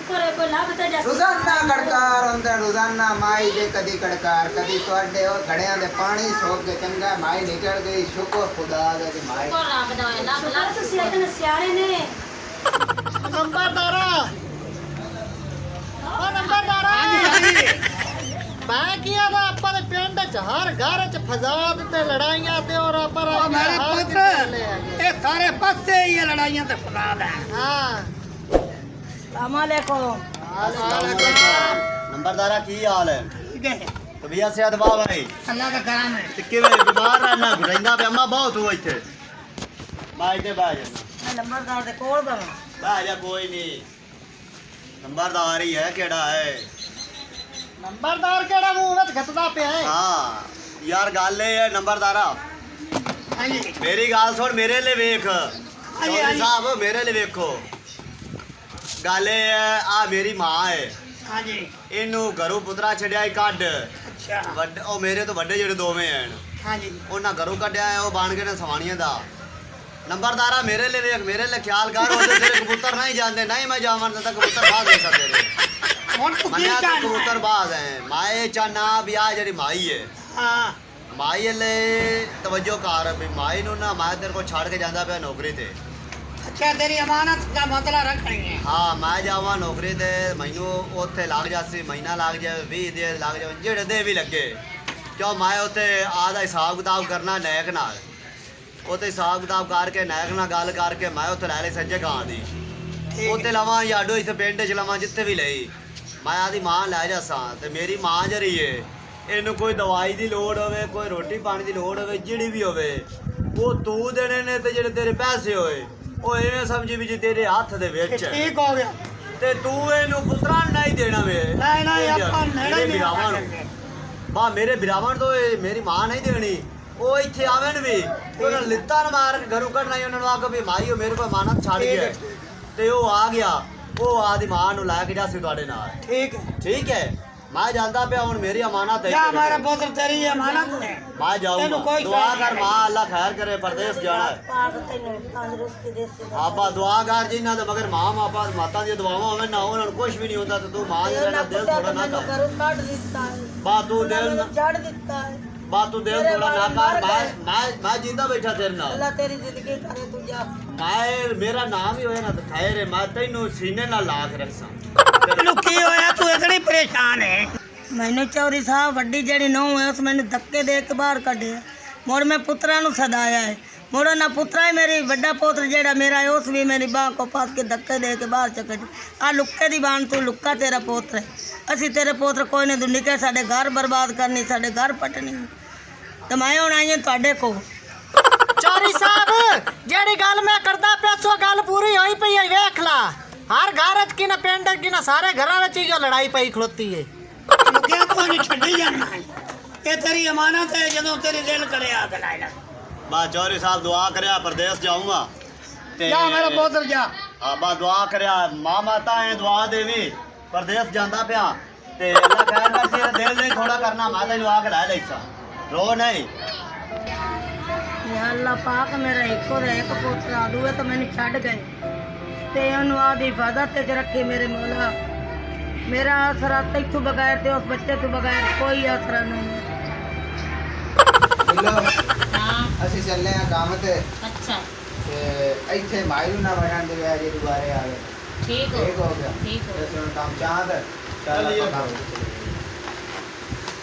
Speaker 1: ਕੋਰੇ ਕੋ ਲੱਭ ਤਾਂ ਜਾ
Speaker 5: ਰੋਜ਼ਾਨਾ ਕੜਕਾਰ ਹੁੰਦਾ ਰੋਜ਼ਾਨਾ ਮਾਈ ਦੇ ਕਦੀ ਕੜਕਾਰ ਕਦੀ ਤੁਹਾਡੇ ਉਹ ਘੜਿਆਂ ਦੇ ਪਾਣੀ ਸੋਕ ਕੇ ਚੰਗਾ ਮਾਈ ਨਿਕਲ ਗਈ ਸ਼ੁਕਰ ਖੁਦਾ ਦਾ ਕਿ ਮਾਈ
Speaker 2: ਕੋ ਰੱਬ ਦਾ ਹੋਇਆ ਲੱਭ
Speaker 1: ਲੱਭ
Speaker 2: ਲੱਭ
Speaker 1: ਤੁਸੀਂ ਇਤਨੇ ਸਿਆਣੇ ਨੇ
Speaker 7: ਨੰਬਰਦਾਰਾ ਮੈਂ ਕੀਆ ਦਾ ਆਪਾਂ ਦੇ ਪਿੰਡ ਚ ਹਰ ਘਰ ਚ ਫਸਾਦ ਤੇ ਲੜਾਈਆਂ ਤੇ ਔਰ ਪਰ
Speaker 8: ਮੇਰੇ ਪੁੱਤਰ ਇਹ ਸਾਰੇ ਪਾਸੇ ਹੀ ਇਹ ਲੜਾਈਆਂ ਤੇ ਫਸਾਦ ਹੈ
Speaker 7: ਹਾਂ
Speaker 4: ਸਲਾਮੁਅਲੈਕੁਮ
Speaker 6: ਨੰਬਰਦਾਰਾ ਕੀ ਹਾਲ ਹੈ
Speaker 8: ਠੀਕ ਹੈ
Speaker 6: ਤਬੀਅਤ ਸਿਹਤ ਬਾਬ ਹੈ
Speaker 8: ਅੱਲਾ ਦਾ ਕਰਮ ਹੈ
Speaker 6: ਤੇ ਕਿਵੇਂ ਬਿਮਾਰ ਰਹਿਣਾ ਰਹਿੰਦਾ ਪਿਆ ਅੰਮਾ ਬਹੁਤ ਤੂੰ ਇੱਥੇ ਮੈਂ ਇੱਥੇ ਬਹਿ ਜਾਣਾ
Speaker 4: ਮੈਂ ਨੰਬਰਦਾਰ ਦੇ ਕੋਲ ਬਵਾਂ
Speaker 6: ਬਹਿ ਜਾ ਕੋਈ ਨਹੀਂ ਨੰਬਰਦਾਰ ਹੀ ਹੈ ਕਿਹੜਾ ਹੈ
Speaker 7: ਨੰਬਰਦਾਰ ਕਿਹੜਾ ਮੂੰਹ ਵਿੱਚ ਖੱਤਦਾ ਪਿਆ ਹੈ
Speaker 6: ਹਾਂ ਯਾਰ ਗੱਲ ਇਹ ਹੈ ਨੰਬਰਦਾਰਾ
Speaker 8: ਹਾਂਜੀ
Speaker 6: ਮੇਰੀ ਗੱਲ ਸੁਣ ਮੇਰੇ ਲਈ ਵੇਖ ਚੌਧਰੀ ਸਾਹਿਬ ਮੇਰੇ ਲਈ ਵੇਖੋ ਗੱਲ ਇਹ ਹੈ ਆ ਮੇਰੀ ਮਾਂ ਹੈ
Speaker 8: ਹਾਂਜੀ
Speaker 6: ਇਹਨੂੰ ਘਰੋਂ ਪੁੱਤਰਾ ਛੱਡਿਆ ਹੀ ਕੱਢ
Speaker 8: ਅੱਛਾ
Speaker 6: ਉਹ ਮੇਰੇ ਤੋਂ ਵੱਡੇ ਜਿਹੜੇ ਦੋਵੇਂ ਹਨ
Speaker 8: ਹਾਂਜੀ
Speaker 6: ਉਹਨਾਂ ਘਰੋਂ ਕੱਢਿਆ ਹੈ ਉਹ ਬਣ ਗਏ ਨੇ ਸਵਾਣੀਆਂ ਦਾ ਨੰਬਰਦਾਰਾ ਮੇਰੇ ਲਈ ਵੇਖ ਮੇਰੇ ਲਈ ਖਿਆਲ ਕਰ ਉਹਦੇ ਤੇਰੇ ਕਬੂਤਰ ਨਹੀਂ ਜਾਂਦੇ ਨਹੀਂ ਮੈਂ ਜਾਵਾਂ ਤਾਂ ਕਬੂਤਰ ਬਾਜ਼ ਦੇ ਸਕਦੇ ਨੇ
Speaker 8: ਹੁਣ ਤੂੰ ਕੀ
Speaker 6: ਮੰਨਿਆ ਤਾਂ
Speaker 8: ਚਾਹਨਾ
Speaker 6: ਕਬੂਤਰ ਬਾਜ਼ ਹੈ ਮਾਏ ਚਾਹਨਾ ਵੀ ਆ ਜਿਹੜੀ ਮਾਈ ਹੈ
Speaker 8: ਹਾਂ
Speaker 6: ਮਾਈ ਲੈ ਤਵੱਜੋ ਕਰ ਵੀ ਮਾਈ ਨੂੰ ਨਾ ਮੈਂ ਤੇਰੇ ਕੋਲ ਛੱਡ ਕੇ ਜਾਂਦਾ ਪਿਆ ਨੌਕਰੀ ਤੇ
Speaker 8: ਅੱਛਾ ਤੇਰੀ ਅਮਾਨਤ ਦਾ ਬਦਲਾ ਰੱਖਣੀ ਹੈ
Speaker 6: ਹਾਂ ਮੈਂ ਜਾਵਾਂ ਨੌਕਰੀ ਤੇ ਮੈਨੂੰ ਉੱਥੇ ਲੱਗ ਜਾਸੀ ਮਹੀਨਾ ਲੱਗ ਜਾਵੇ 20 ਦਿਨ ਲੱਗ ਜਾਵੇ ਜਿਹੜੇ ਦੇ ਵੀ ਲੱਗੇ ਕਿਉਂ ਮੈਂ ਉੱਥੇ ਆਦਾ ਹਿਸਾਬ ਕਿਤਾਬ ਕਰਨਾ ਨਾਇਕ ਨਾਲ ਉੱਥੇ ਹਿਸਾਬ ਕਿਤਾਬ ਕਰਕੇ ਨਾਇਕ ਨਾਲ ਗੱਲ ਕਰਕੇ ਮੈਂ ਉੱਥੇ ਲੈ ਲਈ ਸੰਜੇ ਕਾਂ ਦੀ ਉੱਥੇ ਲਵਾਂ ਯਾਡੋ ਇੱਥੇ ਪਿੰਡ 'ਚ ਲਵਾਂ ਜਿੱਥੇ ਵੀ ਲਈ ਮੈਂ ਆਦੀ ਮਾਂ ਲੈ ਜਾਸਾਂ ਤੇ ਮੇਰੀ ਮਾਂ ਜਿਹੜੀ ਏ ਇਹਨੂੰ ਕੋਈ ਦਵਾਈ ਦੀ ਲੋੜ ਹੋਵੇ ਕੋਈ ਰੋਟੀ ਪਾਣੀ ਦੀ ਲੋੜ ਹੋਵੇ ਜਿਹੜੀ ਵੀ ਹੋਵੇ ਉਹ ਤੂੰ ਦੇਣੇ ਨੇ ਤੇ ਜਿਹੜੇ ਤੇਰੇ ਪੈਸੇ ਹੋਏ ਉਹ ਐਵੇਂ ਸਮਝੀ ਵੀ ਜੀ ਤੇਰੇ ਹੱਥ ਦੇ ਵਿੱਚ ਹੈ।
Speaker 8: ਠੀਕ ਹੋ ਗਿਆ
Speaker 6: ਤੇ ਤੂੰ ਇਹਨੂੰ ਪੁੱਤਰਾਂ ਨੂੰ ਨਹੀਂ ਦੇਣਾ ਵੇ
Speaker 8: ਨਹੀਂ ਆਪਾਂ ਨੇੜੇ
Speaker 6: ਮੇਰੇ
Speaker 8: ਨਹੀਂ
Speaker 6: ਬਿਰਾਵਾਂ ਨੂੰ ਬਾ ਮੇਰੇ ਬਿਰਾਵਾਂ ਤੋਂ ਇਹ ਮੇਰੀ ਮਾਂ ਨਹੀਂ ਦੇਣੀ ਉਹ ਇੱਥੇ ਆਵਣ ਵੀ ਉਹਨਾਂ ਨੂੰ ਲਿੱਤਾਂ ਨੂੰ ਮਾਰ ਕੇ ਘਰੋਂ ਕੱਢਣਾ ਉਹਨਾਂ ਨੂੰ ਆਖ ਵੀ ਮਾਈ ਉਹ ਮੇਰੇ ਕੋਲ ਮਾਨਤ ਛੱਡ ਗਿਆ ਤੇ ਉਹ ਆ ਗਿਆ ਉਹ ਆਦੀ ਮਾਂ ਨੂੰ ਲੈ ਕੇ ਜਾਸੀ ਤੁਹਾਡੇ ਨਾਲ
Speaker 8: ਠੀਕ ਹੈ
Speaker 6: ਠੀਕ ਹੈ ਮੈਂ ਜਾਂਦਾ ਪਿਆ ਹੁਣ ਮੇਰੀ ਅਮਾਨਤ ਹੈ
Speaker 8: ਜਾ ਮੇਰਾ ਪੁੱਤਰ ਤੇਰੀ ਅਮਾਨਤ ਹੈ
Speaker 6: ਮੈਂ ਜਾਊਂਗਾ
Speaker 8: ਤੈਨੂੰ ਕੋਈ
Speaker 6: ਦੁਆ
Speaker 8: ਸ਼ੱਕ
Speaker 6: ਕਰ
Speaker 8: ਨਹੀਂ।
Speaker 6: ਮਾਂ ਅੱਲਾ ਖੈਰ ਕਰੇ ਪਰਦੇਸ ਜਾਣਾ ਹੈ
Speaker 4: ਪਾਕ ਤੈਨੂੰ ਤੰਦਰੁਸਤੀ ਦੇ ਸੇ
Speaker 6: ਆਪਾ ਦੁਆ ਕਰ ਜਿਨ੍ਹਾਂ ਦਾ ਮਗਰ ਮਾਤਾ ਦੀਆਂ ਦੁਆਵਾਂ ਹੋਵੇ ਨਾ ਉਹਨਾਂ ਨੂੰ ਕੁਝ ਵੀ ਨਹੀਂ ਹੁੰਦਾ ਤੇ ਤੂੰ ਮਾਂ ਦੇ ਨਾਲ ਦਿਲ ਥੋੜਾ ਨਾ ਕਰ
Speaker 4: ਘਰੋਂ ਕੱਢ ਦਿੱਤਾ ਹੈ
Speaker 6: ਬਾ ਤੂੰ ਦਿਲ
Speaker 4: ਮੈਨੂੰ ਛੱਡ ਦਿੱਤਾ ਹੈ
Speaker 6: ਬਾ ਤੂੰ ਦਿਲ ਥੋੜਾ ਨਾ ਕਰ ਮੈਂ ਜਿੰਦਾ ਬੈਠਾ ਤੇਰੇ ਨਾਲ
Speaker 4: ਅੱਲਾ ਤੇਰੀ ਜ਼ਿੰਦਗੀ ਕਰੇ ਤੂੰ ਜਾ
Speaker 6: ਮੈਂ ਮੇਰਾ ਨਾਮ ਹੀ ਹੋਇਆ ਨਾ ਤੇ ਖੈਰ ਹੈ ਮੈਂ ਤੈਨੂੰ ਸੀਨੇ ਨਾਲ ਲਾ ਕੇ ਰੱਖਾਂ
Speaker 8: ਤੈਨੂੰ ਕੀ ਹੋਇਆ ਤੂੰ ਇਤਨੀ ਪਰੇਸ਼ਾਨ ਹੈ
Speaker 4: ਮੈਨੂੰ ਚੌਧਰੀ ਸਾਹਿਬ ਵੱਡੀ ਜਿਹੜੀ ਨੂੰਹ ਹੈ ਉਸ ਮੈਨੂੰ ਧੱਕੇ ਦੇ ਕੇ ਬਾਹਰ ਕੱਢਿਆ ਮੁੜ ਮੈਂ ਪੁੱਤਰਾਂ ਨੂੰ ਸਦਾਇਆ ਹੈ ਮੁੜ ਉਹਨਾਂ ਪੁੱਤਰਾ ਹੀ ਮੇਰੀ ਵੱਡਾ ਪੁੱਤਰ ਜਿਹੜਾ ਮੇਰਾ ਹੈ ਉਸ ਵੀ ਮੇਰੀ ਬਾਂਹ ਕੋ ਫਾਸ ਕੇ ਧੱਕੇ ਦੇ ਕੇ ਬਾਹਰ ਚੱਕ ਆ ਲੁੱਕੇ ਦੀ ਬਾਣ ਤੂੰ ਲੁੱਕਾ ਤੇਰਾ ਪੁੱਤਰ ਹੈ ਅਸੀਂ ਤੇਰੇ ਪੁੱਤਰ ਕੋਈ ਨਹੀਂ ਤੂੰ ਨਿਕਲ ਸਾਡੇ ਘਰ ਬਰਬਾਦ ਕਰਨੀ ਸਾਡੇ ਘਰ ਪਟਣੀ ਤੇ ਮੈਂ ਹੁਣ ਆਈ ਹਾਂ ਤੁਹਾਡੇ ਕੋਲ
Speaker 7: ਚੌਧਰੀ ਸਾਹਿਬ ਜਿਹੜੀ ਗੱਲ ਮੈਂ ਕਰਦਾ ਪਿਆ ਸੋ ਗੱਲ ਪੂਰੀ ਹੋਈ ਪਈ ਹੈ ਵੇਖ ਲਾ ਹਰ ਘਰ ਚ ਕਿ ਨਾ ਪਿੰਡ ਕਿ ਨਾ ਸਾਰੇ ਘਰਾਂ ਵਿੱਚ ਹੀ ਜੋ ਲੜਾਈ ਪਈ ਖਲੋਤੀ ਹੈ
Speaker 8: ਲੁਕਿਆ ਕੋਈ ਨਹੀਂ ਛੱਡੀ ਜਾਣਾ ਹੈ ਇਹ ਤੇਰੀ ਅਮਾਨਤ ਹੈ ਜਦੋਂ ਤੇਰੇ ਦਿਲ ਕਰੇ ਆ ਗਲਾਇ ਲੱਗ
Speaker 6: ਬਾ ਚੌਧਰੀ ਸਾਹਿਬ ਦੁਆ ਕਰਿਆ ਪਰਦੇਸ ਜਾਊਂਗਾ ਤੇ
Speaker 8: ਜਾ ਮੇਰਾ ਪੁੱਤਰ ਜਾ
Speaker 6: ਆਬਾ ਦੁਆ ਕਰਿਆ ਮਾਮਾ ਤਾਂ ਐ ਦੁਆ ਦੇਵੀ ਪਰਦੇਸ ਜਾਂਦਾ ਪਿਆ ਤੇ ਅੱਲਾ ਕਹਿੰਦਾ ਸੀ ਦਿਲ ਨਹੀਂ ਥੋੜਾ ਕਰਨਾ ਮੈਂ ਤੈਨੂੰ ਆ ਕੇ ਲੈ ਲੈਸਾ ਰੋ ਨਹੀਂ
Speaker 4: ਯਾ ਅੱਲਾ ਪਾਕ ਮੇਰਾ ਇੱਕੋ ਦਾ ਇੱਕ ਪੁੱਤਰ ਆਦੂਏ ਤਾਂ ਮੈਨੂੰ ਛੱਡ ਗਏ ਤੇ ਉਹਨੂੰ ਆਦੀ ਹਿਫਾਜ਼ਤ ਤੇ ਰੱਖੀ ਮੇਰੇ ਮੌਲਾ ਮੇਰਾ ਆਸਰਾ ਤੈਥੋਂ ਬਗੈਰ ਤੇ ਉਸ ਬੱਚੇ ਤੋਂ ਬਗੈਰ ਕੋਈ ਆਸਰਾ ਨਹੀਂ
Speaker 5: ਬਿੱਲੋ
Speaker 2: ਹਾਂ
Speaker 5: ਅਸੀਂ ਚੱਲੇ ਆ ਕੰਮ ਤੇ
Speaker 2: ਅੱਛਾ
Speaker 5: ਇੱਥੇ ਮਾਈ ਨੂੰ ਨਾ ਵੜਨ ਦੇ ਜੇ ਦੁਬਾਰੇ ਆ ਗਏ
Speaker 2: ਠੀਕ
Speaker 5: ਠੀਕ ਹੋ ਗਿਆ
Speaker 2: ਠੀਕ ਹੋ
Speaker 5: ਇਸ ਨੂੰ ਕੰਮ ਚਾਹਤ
Speaker 3: ਚੱਲੀਏ।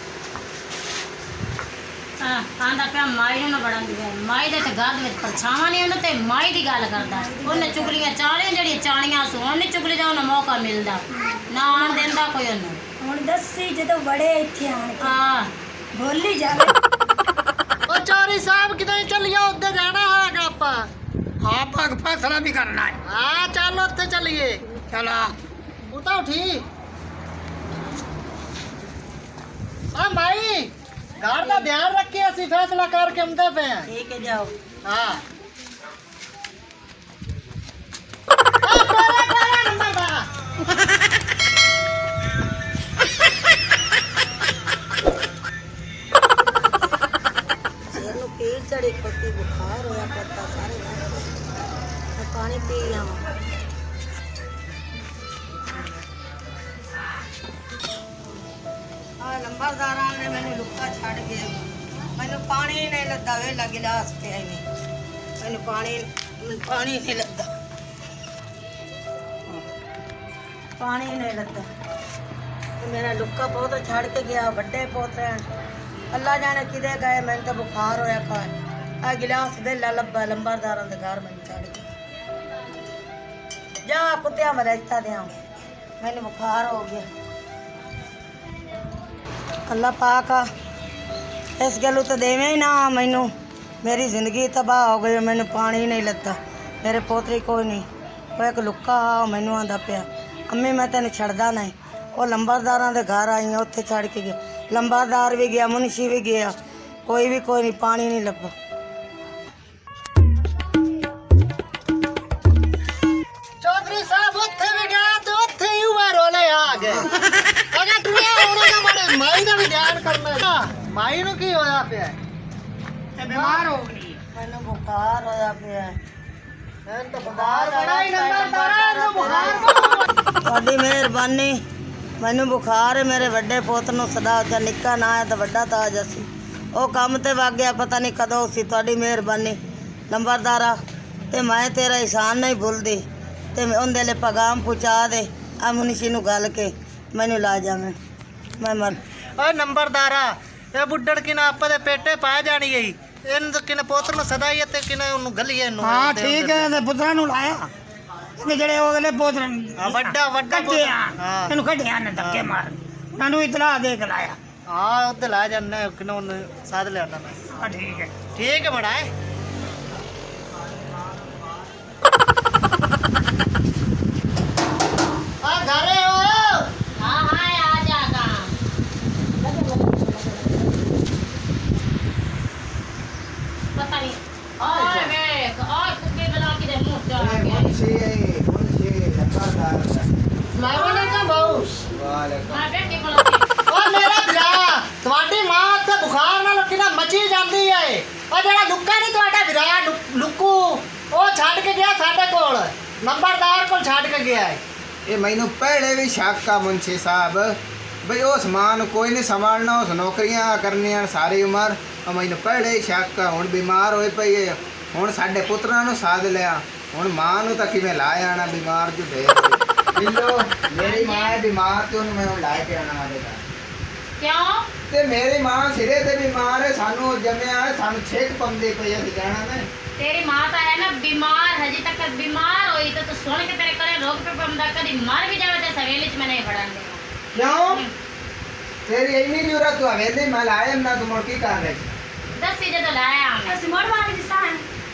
Speaker 2: ਹਾਂ ਆਂਦਾ ਪਿਆ ਮਾਈ ਨੂੰ ਨਾ ਵੜਨ ਦੀ ਮਾਈ ਦੇ ਤੇ ਘਰ ਦੇ ਵਿੱਚ ਪਰਛਾਵਾਂ ਨਹੀਂ ਹੁੰਦਾ ਤੇ ਮਾਈ ਦੀ ਗੱਲ ਕਰਦਾ ਉਹਨੇ ਚੁਗਲੀਆਂ ਚਾਲੀਆਂ ਜਿਹੜੀਆਂ ਚਾਲੀਆਂ ਸੋਹਣ ਨਹੀਂ ਚੁਗਲੀ ਦਾ ਉਹਨੂੰ ਮੌਕਾ ਮਿਲਦਾ ਨਾ ਆਣ ਦਿੰਦਾ ਕੋਈ ਉਹਨੂੰ
Speaker 1: ਹੁਣ ਦੱਸੀ ਜਦੋਂ ਬੜੇ ਇੱਥੇ ਆਣ ਕੇ
Speaker 2: ਹਾਂ
Speaker 1: ਬੋਲੀ ਜਾਵੇ
Speaker 7: ਉਹ ਚੌਰੀ ਸਾਹਿਬ ਕਿਤੇ ਚੱਲੀਏ ਉੱਧਰ ਜਾਣਾ ਹੈਗਾ ਆਪਾਂ
Speaker 8: ਹਾਂ ਪੱਗ ਫੈਸਲਾ ਵੀ ਕਰਨਾ ਹੈ
Speaker 7: ਹਾਂ ਚੱਲ ਉੱਥੇ ਚੱਲੀਏ
Speaker 8: ਚਲਾ
Speaker 7: ਉਤਾਂ ਉਠੀ ਆ ਮਾਈ ਘਰ ਦਾ ਧਿਆਨ ਰੱਖੀ ਅਸੀਂ ਫੈਸਲਾ ਕਰਕੇ ਆਉਂਦੇ ਪਏ ਆ
Speaker 4: ਠੀਕ ਹੈ ਜਾਓ
Speaker 7: ਹਾਂ ਆ ਕੋਲਾ ਨੰਬਰ ਦਾ
Speaker 4: ਇਹਨੂੰ ਪੀੜ ਚੜੀ ਖੋਤੀ ਬੁਖਾਰ ਹੋਇਆ ਪੱਤਾ ਸਾਰੇ ਮੈਂ ਪਾਣੀ ਪੀ ਜਾਵਾਂ ਆ ਨੰਬਰਦਾਰਾਂ ਨੇ ਮੈਨੂੰ ਲੁੱਕਾ ਛੱਡ ਗਿਆ ਮੈਨੂੰ ਪਾਣੀ ਨਹੀਂ ਲੱਦਾ ਵੇਲਾ ਗਿਲਾਸ ਪਿਆ ਹੀ ਨਹੀਂ ਮੈਨੂੰ ਪਾਣੀ ਨਹੀਂ ਲੱਦਾ ਪਾਣੀ ਨਹੀਂ ਲੱਦਾ ਤੇ ਮੇਰਾ ਲੁੱਕਾ ਬਹੁਤ ਛੱਡ ਕੇ ਗਿਆ ਵੱਡੇ ਪੋਤਰੇ ਅੱਲਾ ਜਾਣੇ ਕਿਦੇ ਗਏ ਮੈਨੂੰ ਤਾਂ ਬੁਖਾਰ ਹੋਇਆ ਘਰ ਆ ਗਿਲਾਸ ਵੇਲਾ ਲੱਭਾ ਲੰਬਰਦਾਰਾਂ ਦੇ ਘਰ ਮੈਨੂੰ ਛੱਡ ਕੇ ਜਾ ਕੁੱਤਿਆਂ ਮਰੇਤਾ ਦਿਆਂ ਮੈਨੂੰ ਬੁਖਾਰ ਹੋ ਗਿਆ ਅੱਲਾ ਪਾਕ ਆ ਇਸ ਗੱਲੋਂ ਤਾਂ ਦੇਵੇਂ ਹੀ ਨਾ ਮੈਨੂੰ ਮੇਰੀ ਜ਼ਿੰਦਗੀ ਤਬਾਹ ਹੋ ਗਈ ਮੈਨੂੰ ਪਾਣੀ ਨਹੀਂ ਲੱਤਾ ਮੇਰੇ ਪੋਤਰੀ ਕੋਈ ਨਹੀਂ ਉਹ ਇੱਕ ਲੁੱਕਾ ਆ ਮੈਨੂੰ ਆਂਦਾ ਪਿਆ ਅੰਮੀ ਮੈਂ ਤੈਨੂੰ ਛੱਡਦਾ ਨਹੀਂ ਉਹ ਲੰਬਰਦਾਰਾਂ ਦੇ ਘਰ ਆਈ ਆ ਉੱਥੇ ਛੱਡ ਕੇ ਗਿਆ ਲੰਬਰਦਾਰ ਵੀ ਗਿਆ ਮੁਨਸ਼ੀ ਵੀ ਗਿਆ ਕੋਈ ਨਹੀਂ ਪਾਣੀ ਨਹੀਂ ਲੱਭਾ
Speaker 7: ਚੌਧਰੀ ਸਾਹਿਬ ਉੱਥੇ ਵੀ ਗਿਆ ਤੇ ਉੱਥੇ ਹੀ ਉਹ ਰੋਲੇ ਆ ਗਏ ਅਗਾ ਟੁਰਿਆ ਉਹਨਾਂ ਦਾ ਬੜੇ ਮਾਈ ਦਾ ਵੀ ਧਿਆਨ ਕਰਨਾ ਮਾਈ ਨੂੰ ਕੀ ਹੋਇਆ ਪਿਆ
Speaker 8: ਤੇ ਬਿਮਾਰ ਹੋ ਗਈ
Speaker 4: ਮੈਨੂੰ ਬੁਖਾਰ ਹੋਇਆ ਪਿਆ
Speaker 7: ਮੈਨੂੰ ਤਾਂ ਬੁਖਾਰ ਬੜਾ ਹੀ ਨੰਬਰਦਾਰਾ ਨੂੰ ਬੁਖਾਰ
Speaker 4: ਤੁਹਾਡੀ ਮਿਹਰਬਾਨੀ ਮੈਨੂੰ ਬੁਖਾਰ ਹੈ ਮੇਰੇ ਵੱਡੇ ਪੁੱਤ ਨੂੰ ਸਦਾ ਉੱਚਾ ਨਿੱਕਾ ਨਾ ਹੈ ਤਾਂ ਵੱਡਾ ਤਾਜ ਅਸੀਂ ਉਹ ਕੰਮ ਤੇ ਵਗ ਗਿਆ ਪਤਾ ਨਹੀਂ ਕਦੋਂ ਸੀ ਤੁਹਾਡੀ ਮਿਹਰਬਾਨੀ ਨੰਬਰਦਾਰਾ ਤੇ ਮੈਂ ਤੇਰਾ ਇਹਸਾਨ ਨਹੀਂ ਭੁੱਲਦੀ ਤੇ ਉਹਦੇ ਲਈ ਪੈਗਾਮ ਪਹੁੰਚਾ ਦੇ ਆ ਮੁਨਸ਼ੀ ਨੂੰ ਗੱਲ ਕੇ ਮੈਨੂੰ ਲਾ ਜਾਵੇਂ ਮੈਂ ਮਰ
Speaker 7: ਓਏ ਨੰਬਰਦਾਰਾ ਇਹ ਬੁੱਢੜ ਕਿਨਾ ਆਪਾਂ ਦੇ ਪੇਟੇ ਪਾ ਜਾਣੀ ਗਈ ਇਹਨੂੰ ਤਾਂ ਕਿਨੇ ਪੁੱਤਰ ਨੂੰ ਸਦਾ ਹੀ ਤੇ ਕਿਨੇ ਉਹਨੂੰ ਗਲੀਏ ਇਹਨੂੰ
Speaker 8: ਹਾਂ ਠੀਕ ਹੈ ਤੇ ਪੁੱਤਰਾਂ ਨੂੰ ਲਾਇਆ ਇਹਨੇ ਜਿਹੜੇ ਉਹ ਅਗਲੇ ਪੁੱਤਰ
Speaker 7: ਹਾਂ, ਵੱਡਾ
Speaker 8: ਕੱਢਿਆ
Speaker 7: ਹਾਂ।
Speaker 8: ਇਹਨੂੰ ਕੱਢਿਆ ਨੇ ਧੱਕੇ ਮਾਰ ਉਹਨਾਂ ਨੂੰ ਇਤਲਾਹ ਦੇ ਕੇ ਲਾਇਆ
Speaker 7: ਹਾਂ ਉੱਤੇ ਲਾ ਜਾਣਾ ਕਿਨੇ ਉਹਨੂੰ ਸਾਧ ਲਿਆਣਾ ਮੈਂ
Speaker 8: ਹਾਂ ਠੀਕ ਹੈ
Speaker 7: ਬੜਾ ਹੈ ਆ ਘਰੇ ਹੋ
Speaker 2: हाँ हाँ आ जाएगा पता नहीं और देख और कुत्ते बना के दे मुंह चढ़ा के
Speaker 5: मुंशी लंबरदार
Speaker 7: वालेकुम बाऊ
Speaker 5: वालेकुम
Speaker 2: हाँ बेटी बोला
Speaker 7: ਓ ਮੇਰਾ ਭਰਾ ਤੁਹਾਡੀ ਮਾਂ ਤੇ ਬੁਖਾਰ ਨਾਲ ਕਿਨਾ ਮਚੀ ਜਾਂਦੀ ਏ ਉਹ ਜਿਹੜਾ ਲੁੱਕਾ ਨਹੀਂ ਤੁਹਾਡਾ ਭਰਾ ਲੁੱਕੂ ਉਹ ਛੱਡ ਕੇ ਗਿਆ ਸਾਡੇ ਕੋਲ ਨੰਬਰਦਾਰ ਕੋਲ ਛੱਡ ਕੇ ਗਿਆ ਏ
Speaker 5: ਇਹ ਮੈਨੂੰ ਪਹਿਲੇ ਵੀ ਸ਼ੱਕ ਆ ਮੁੰਸ਼ੀ ਸਾਹਿਬ ਬਈ ਉਸ ਮਾਂ ਨੂੰ ਕੋਈ ਨਹੀਂ ਸੰਭਾਲਣਾ ਉਸ ਨੌਕਰੀਆਂ ਕਰਨੀਆਂ ਸਾਰੀ ਉਮਰ ਉਹ ਮੈਨੂੰ ਪਹਿਲੇ ਹੀ ਸ਼ੱਕ ਆ ਹੁਣ ਬਿਮਾਰ ਹੋਏ ਪਈ ਹੈ ਹੁਣ ਸਾਡੇ ਪੁੱਤਰਾਂ ਨੂੰ ਸਾਧ ਲਿਆ ਹੁਣ ਮਾਂ ਨੂੰ ਤਾਂ ਕਿਵੇਂ ਲਾ ਆਣਾ ਬਿਮਾਰ ਜੋ ਦੇ ਬਿੱਲੋ ਮੇਰੀ ਮਾਂ ਹੈ ਬਿਮਾਰ ਤੇ ਉਹਨੂੰ ਮੈਂ ਹੁਣ ਲੈ ਕੇ ਆਣਾ ਆਦੇਗਾ
Speaker 2: क्यों
Speaker 5: ਤੇ ਮੇਰੀ ਮਾਂ ਸਿਰੇ ਤੇ ਬਿਮਾਰ ਹੈ ਸਾਨੂੰ ਜੰਮਿਆ ਹੈ ਸਾਨੂੰ ਛੇਕ ਪੰਦੇ ਪਈ ਅਸੀਂ ਜਾਣਾ ਨਹੀਂ
Speaker 2: तेरी माता है ना बीमार हजी तक बीमार हुई तो तू सुन के तेरे करे रोक पे बंदा कभी मर भी जावे तो सवेली च मैं नहीं बढ़ा देगा
Speaker 5: ਕਿਉਂ ਤੇਰੀ ਇੰਨੀ ਜ਼ਰੂਰਤ ਤੂੰ ਹਵੇਲੀ ਮੈਂ ਲਾਇਆ ਨਾ ਤੂੰ ਮੁੜ ਕੀ ਕਰ ਰਹੀ
Speaker 2: दस सीधे तो लाया हमने
Speaker 1: ਅਸੀਂ ਮੋੜ ਮਾਰ ਦੀ ਸਾਂ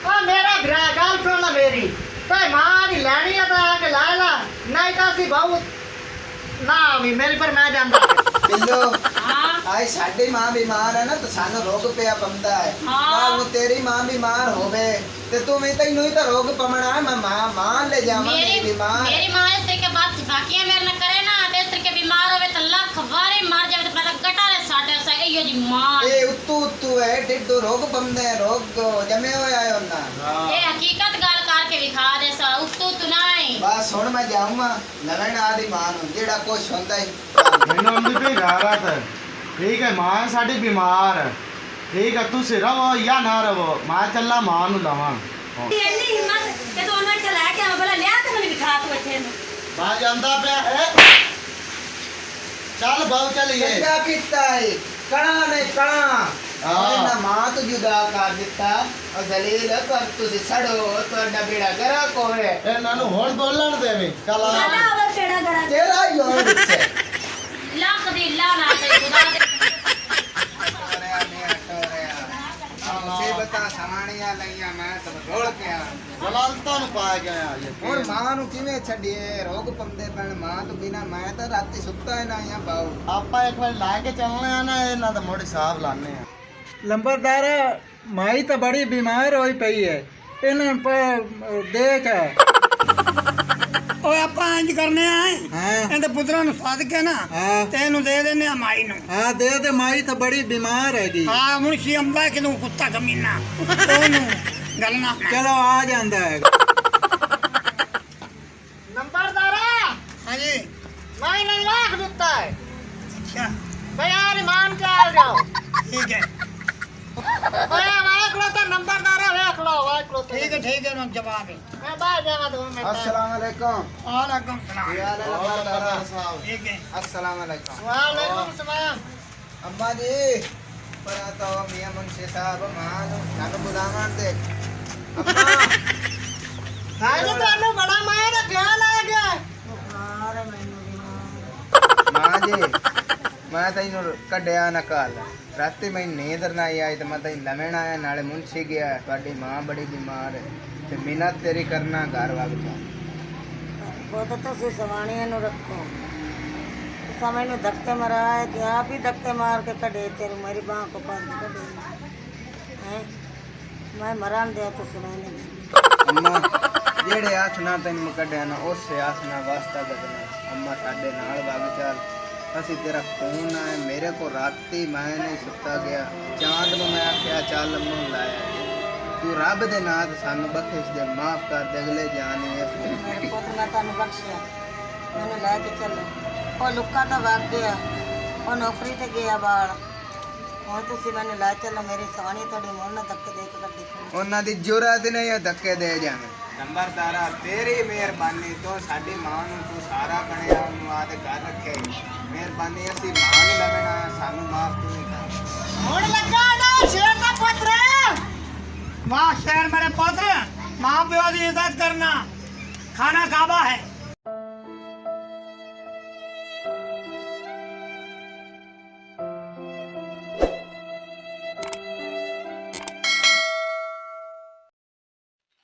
Speaker 7: ਓ ਮੇਰਾ ਭਰਾ ਗੱਲ ਸੁਣ ਲੈ ਮੇਰੀ ਤੇ ਮਾਂ ਦੀ ਲੈਣੀ ਆ ਤਾਂ ਆ ਕੇ ਲੈ ਲਾ ਨਹੀਂ ਤਾਂ ਅਸੀਂ ਬਹੁਤ ਨਾ ਵੀ ਮੇਰੇ ਪਰ ਮੈਂ ਜਾਂਦਾ
Speaker 5: ਬਿੱਲੋ
Speaker 2: हाँ
Speaker 5: ਆਏ ਸਾਡੀ ਮਾਂ ਬਿਮਾਰ ਹੈ ਨਾ ਤਾਂ ਸਾਨੂੰ ਰੋਗ ਪਿਆ ਪੰਦਾ ਹੈ
Speaker 2: ਹਾਂ।
Speaker 5: ਕੱਲ ਨੂੰ ਤੇਰੀ ਮਾਂ ਬਿਮਾਰ ਹੋਵੇ ਤੇ ਤੂੰ ਵੀ ਤੈਨੂੰ ਹੀ ਤਾਂ ਰੋਗ ਪਮਣਾ ਹੈ। ਮੈਂ ਮਾਂ ਲੈ ਜਾਵਾਂ ਮੇਰੀ ਬਿਮਾਰ
Speaker 2: मेरी माँ इस तरीके बात बाकियां मेरे न करे ना ते इस तरीके बीमार होवे तो लख वारे मर जावे तो पता गटारे साटे सा इयो जी मां
Speaker 5: ਇਹ ਉੱਤੂ ਹੈ ਡਿੱਡੂ ਰੋਗ ਪੰਦੇ ਰੋਗ ਜਮੇ ਹੋਇਆ ਹੈ ਉਹਨਾਂ
Speaker 2: ये हकीकत गल करके विखा दे सा उत्तू तू नहीं
Speaker 5: ਬਸ ਹੁਣ ਮੈਂ ਜਾਊਂਗਾ ਲਵਣ ਆਦੀ ਮਾਂ ਨੂੰ ਜਿਹੜਾ ਕੁਛ ਹੁੰਦਾ ਹੀ
Speaker 3: ਮੈਨੂੰ ਉਹਦੀ ਵੀ ਘਾਰਤ ਹੈ ਠੀਕ ਹੈ ਮਾਂ ਸਾਡੀ ਬਿਮਾਰ ਹੈ ਠੀਕ ਹੈ ਤੁਸੀਂ ਰਹੋ ਜਾਂ ਨਾ ਰਹੋ ਮੈਂ ਚੱਲਾ ਮਾਂ ਨੂੰ ਲਵਾਂ
Speaker 1: ਇੰਨੀ ਹਿੰਮਤ ਕਿ ਤੂੰ ਉਹਨਾਂ ਚ ਲੈ ਕੇ ਆਵਾਂ ਭਲਾ ਲਿਆ ਤੇ ਮੈਨੂੰ ਵਿਖਾ ਤੂੰ ਇੱਥੇ ਨੂੰ
Speaker 3: ਮੈਂ ਜਾਂਦਾ ਪਿਆ ਚੱਲ ਬਾਉ ਚੱਲੀਏ
Speaker 5: ਚੰਗਾ ਕੀਤਾ ਹੈ ਕਣਾ ਨੇ ਕਣਾ ਨਾ ਮਾਂ ਤੋਂ ਜੁਦਾ ਕਰ ਦਿੱਤਾ ਔਰ ਦਲੀਲ ਕਰ ਤੁਸੀਂ ਸੜੋ ਤੁਹਾਡਾ ਬੇੜਾ ਗਰਾ ਕੋਰੇ
Speaker 3: ਇਹਨਾਂ ਨੂੰ ਹੁਣ ਬੋਲਣ ਦੇਵੇਂ ਚੱਲ ਆ
Speaker 1: ਸਾਡਾ ਉਹ ਕਿਹੜਾ ਗੜਾ
Speaker 5: ਤੇਰਾ ਹੀ ਹੋਣ ਵਿੱਚ
Speaker 2: लख दी लाना ते खुदा दे
Speaker 5: ਮੁਸੀਬਤਾਂ ਸਮਾਣੀਆਂ ਲਈਆਂ ਮੈਂ ਤਾਂ ਰੋਲ ਕੇ ਆ
Speaker 3: ਜਲਾਲਤਾ ਨੂੰ ਪਾ ਗਿਆ
Speaker 5: ਹੁਣ ਮਾਂ ਨੂੰ ਕਿਵੇਂ ਛੱਡੀਏ ਰੋਗ ਪੰਦੇ ਪੈਣ ਮਾਂ ਤੋਂ ਬਿਨਾ ਮੈਂ ਤਾਂ ਰਾਤੀ ਸੁੱਤਾ ਹੀ ਨਾ ਆਇਆ ਬਾਉ
Speaker 3: ਆਪਾਂ ਇੱਕ ਵਾਰ ਲੈ ਕੇ ਚੱਲਨੇ ਆ ਨਾ ਇਹਨਾਂ ਦਾ ਮੋੜ ਹਿਸਾਬ ਲਾਣੇ ਆ
Speaker 9: ਲੰਬਰਦਾਰ ਮਾਈ ਤਾਂ ਬੜੀ ਬਿਮਾਰ ਹੋਈ ਪਈ ਹੈ ਇਹਨਾਂ ਪਰ ਦੇਖ
Speaker 8: ਓਏ ਆਪਾਂ ਇੰਜ ਕਰਨੇ ਆ
Speaker 9: ਹਾਂ
Speaker 8: ਇਹਦੇ ਪੁੱਤਰਾਂ ਨੂੰ ਸੱਦ ਕੇ ਨਾ
Speaker 9: ਹਾਂ
Speaker 8: ਤੇ ਇਹਨੂੰ ਦੇ ਦਿੰਨੇ ਆ ਮਾਈ ਨੂੰ
Speaker 9: ਹਾਂ ਦੇ ਦੇ ਮਾਈ ਤਾਂ ਬੜੀ ਬਿਮਾਰ ਹੈਗੀ
Speaker 8: ਹਾਂ ਮੁਨਸ਼ੀ ਅੰਬਾ ਕਿਨੂੰ ਕੁੱਤਾ ਕਮੀਨਾ ਉਹਨੂੰ ਗੱਲ ਨਾ
Speaker 9: ਚਲੋ ਆ ਜਾਂਦਾ ਹੈ
Speaker 7: ਨੰਬਰਦਾਰਾ
Speaker 8: ਹਾਂਜੀ
Speaker 7: ਮੈਂ ਇਹਨਾਂ ਨੂੰ ਲਾਖ ਦਿੱਤਾ ਹੈ
Speaker 8: ਅੱਛਾ
Speaker 7: ਬਿਆਨ ਇਮਾਨ ਕੇ ਆ ਜਾਓ
Speaker 8: ਠੀਕ ਹੈ
Speaker 7: ਓਏ ਵੇਖ ਲੋ ਤੇ ਨੰਬਰਦਾਰਾ ਵੇਖ ਲੋ
Speaker 8: ਠੀਕ ਹੈ ਉਹਨਾਂ ਜਵਾਬ ਹੈ
Speaker 7: ਮੈਂ ਬਾਹਰ ਜਾਵਾਂ 2 ਮਿੰਟ
Speaker 5: अस्सलाम वालेकुम
Speaker 8: ਵਾਲੇਕੁਮ ਸਲਾਮ
Speaker 5: या लंबरदारा
Speaker 8: ਠੀਕ ਹੈ
Speaker 5: अस्सलाम वालेकुम
Speaker 7: ਵਾਲੇਕੁਮ ਸਲਾਮ
Speaker 5: अम्मा जी परा तो मियां मुंशी साहब मां ਨੂੰ ਸਾਨੂੰ ਬੁਲਾਵਣ ਦੇ अम्मा
Speaker 7: ਅੱਜ ਤੁਹਾਨੂੰ ਬੜਾ ਮਾਇਆ ਦਾ ਖਿਆਲ ਆ ਗਿਆ
Speaker 5: ਮਾਂ ਜੀ ਮੈਂ ਤੈਨੂੰ ਕੱਢਿਆ ਨਾ ਕੱਲ ਰਾਤੀ ਮੈਂ ਨੀਂਦ ਨਾ ਆਈ ਤੇ ਮੈਂ ਤੈਨੂੰ ਲਵਣ ਆਇਆ ਨਾਲੇ ਮੁੰਸ਼ੀ ਗਿਆ ਤੁਹਾਡੀ ਮਾਂ ਬੜੀ ਬਿਮਾਰ ਹੈ ਤੇ ਮਿਹਨਤ ਤੇਰੀ ਕਰਨਾ ਘਰ ਵਾਗ ਜਾ
Speaker 4: ਬਹੁਤ ਤੁਸੀਂ ਸਵਾਣੀਆਂ ਨੂੰ ਰੱਖੋ ਸਮੇਂ ਨੂੰ ਧੱਕੇ ਮਰਾਏ ਕਿ ਆਪ ਹੀ ਧੱਕੇ ਮਾਰ ਕੇ ਕੱਢੇ ਤੇਰੀ ਮੇਰੀ ਬਾਹ ਕੋ ਪਾਸ ਕੱਢੇ ਹੈ ਮੈਂ ਮਰਨ ਦੇ ਤੁਸੀਂ ਮੈਨੇ
Speaker 5: ਅੰਮਾ ਜਿਹੜੇ ਹੱਥ ਨਾਲ ਤੈਨੂੰ ਮੈਂ ਕੱਢਿਆ ਨਾ ਉਸੇ ਹੱਥ ਨਾਲ ਵਾਸਤਾ ਕਰਨਾ ਅੰਮਾ ਸਾਡੇ ਨਾਲ ਵਗ ਚੱਲ ਅਸੀਂ ਤੇਰਾ ਖੂਨ ਹੈ ਮੇਰੇ ਕੋ ਰਾਤੀ ਮੈਂ ਨਹੀਂ ਸੁੱਤਾ ਗਿਆ ਚਾਂਦ ਨੂੰ ਮੈਂ ਆਖਿਆ ਚੱਲ ਮੂੰਹ ਲਾਇਆ ਤੂੰ ਰੱਬ ਦੇ ਨਾਂ ਤੇ ਸਾਨੂੰ ਬਖਸ਼ ਦੇ ਮਾਫ ਕਰ ਦੇ ਅਗਲੇ ਜਾਣੀ
Speaker 4: ਮੇਰੇ ਪੁੱਤ ਨੇ ਤੁਹਾਨੂੰ ਬਖਸ਼ਿਆ ਮੈਨੂੰ ਲੈ ਕੇ ਚੱਲੋ ਉਹ ਲੁੱਕਾ ਤਾਂ ਵਗ ਗਿਆ ਉਹ ਨੌਕਰੀ ਤੇ ਗਿਆ ਬਾਲ ਹੁਣ ਤੁਸੀਂ ਮੈਨੂੰ ਲੈ ਚੱਲੋ ਮੇਰੀ ਸਵਾਣੀ ਤੁਹਾਡੀ ਮੋੜ ਨਾਲ ਧੱਕੇ ਦੇ ਕੇ ਗੱਡੀ ਖੜੀ
Speaker 5: ਉਹਨਾਂ ਦੀ ਜੁਰਤ ਨਹੀਂ ਉਹ ਧੱਕੇ ਦੇ ਜਾਣ ਨੰਬਰਦਾਰਾ ਤੇਰੀ ਮਿਹਰਬਾਨੀ ਤੋਂ ਸਾਡੀ ਮਾਂ ਨੂੰ ਤੂੰ ਸਾਰਾ ਬਣਿਆ ਉਹਨੂੰ ਆ ਤੇ ਘਰ ਰੱਖੇ ਮਿਹਰਬਾਨੀ ਅਸੀਂ ਮਾਂ ਨੂੰ ਲੈਣਾ ਸਾਨੂੰ ਮਾਫ ਤੂੰ ਹੀ ਕਰ
Speaker 7: ਹੁਣ ਲੱਗਾ ਨਾ ਸ਼ੇਰ ਦਾ ਪੁੱਤਰ
Speaker 8: माँ शहर मेरे पुत्र माँ प्यो की इज्जत करना खाना काबा है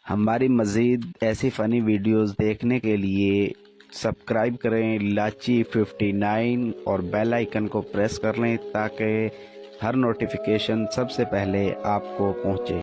Speaker 10: हमारी मज़ीद ऐसी फ़नी वीडियोस देखने के लिए सब्सक्राइब करें लाची 59 और बेल आइकन को प्रेस कर लें ताकि हर नोटिफिकेशन सबसे पहले आपको पहुँचे।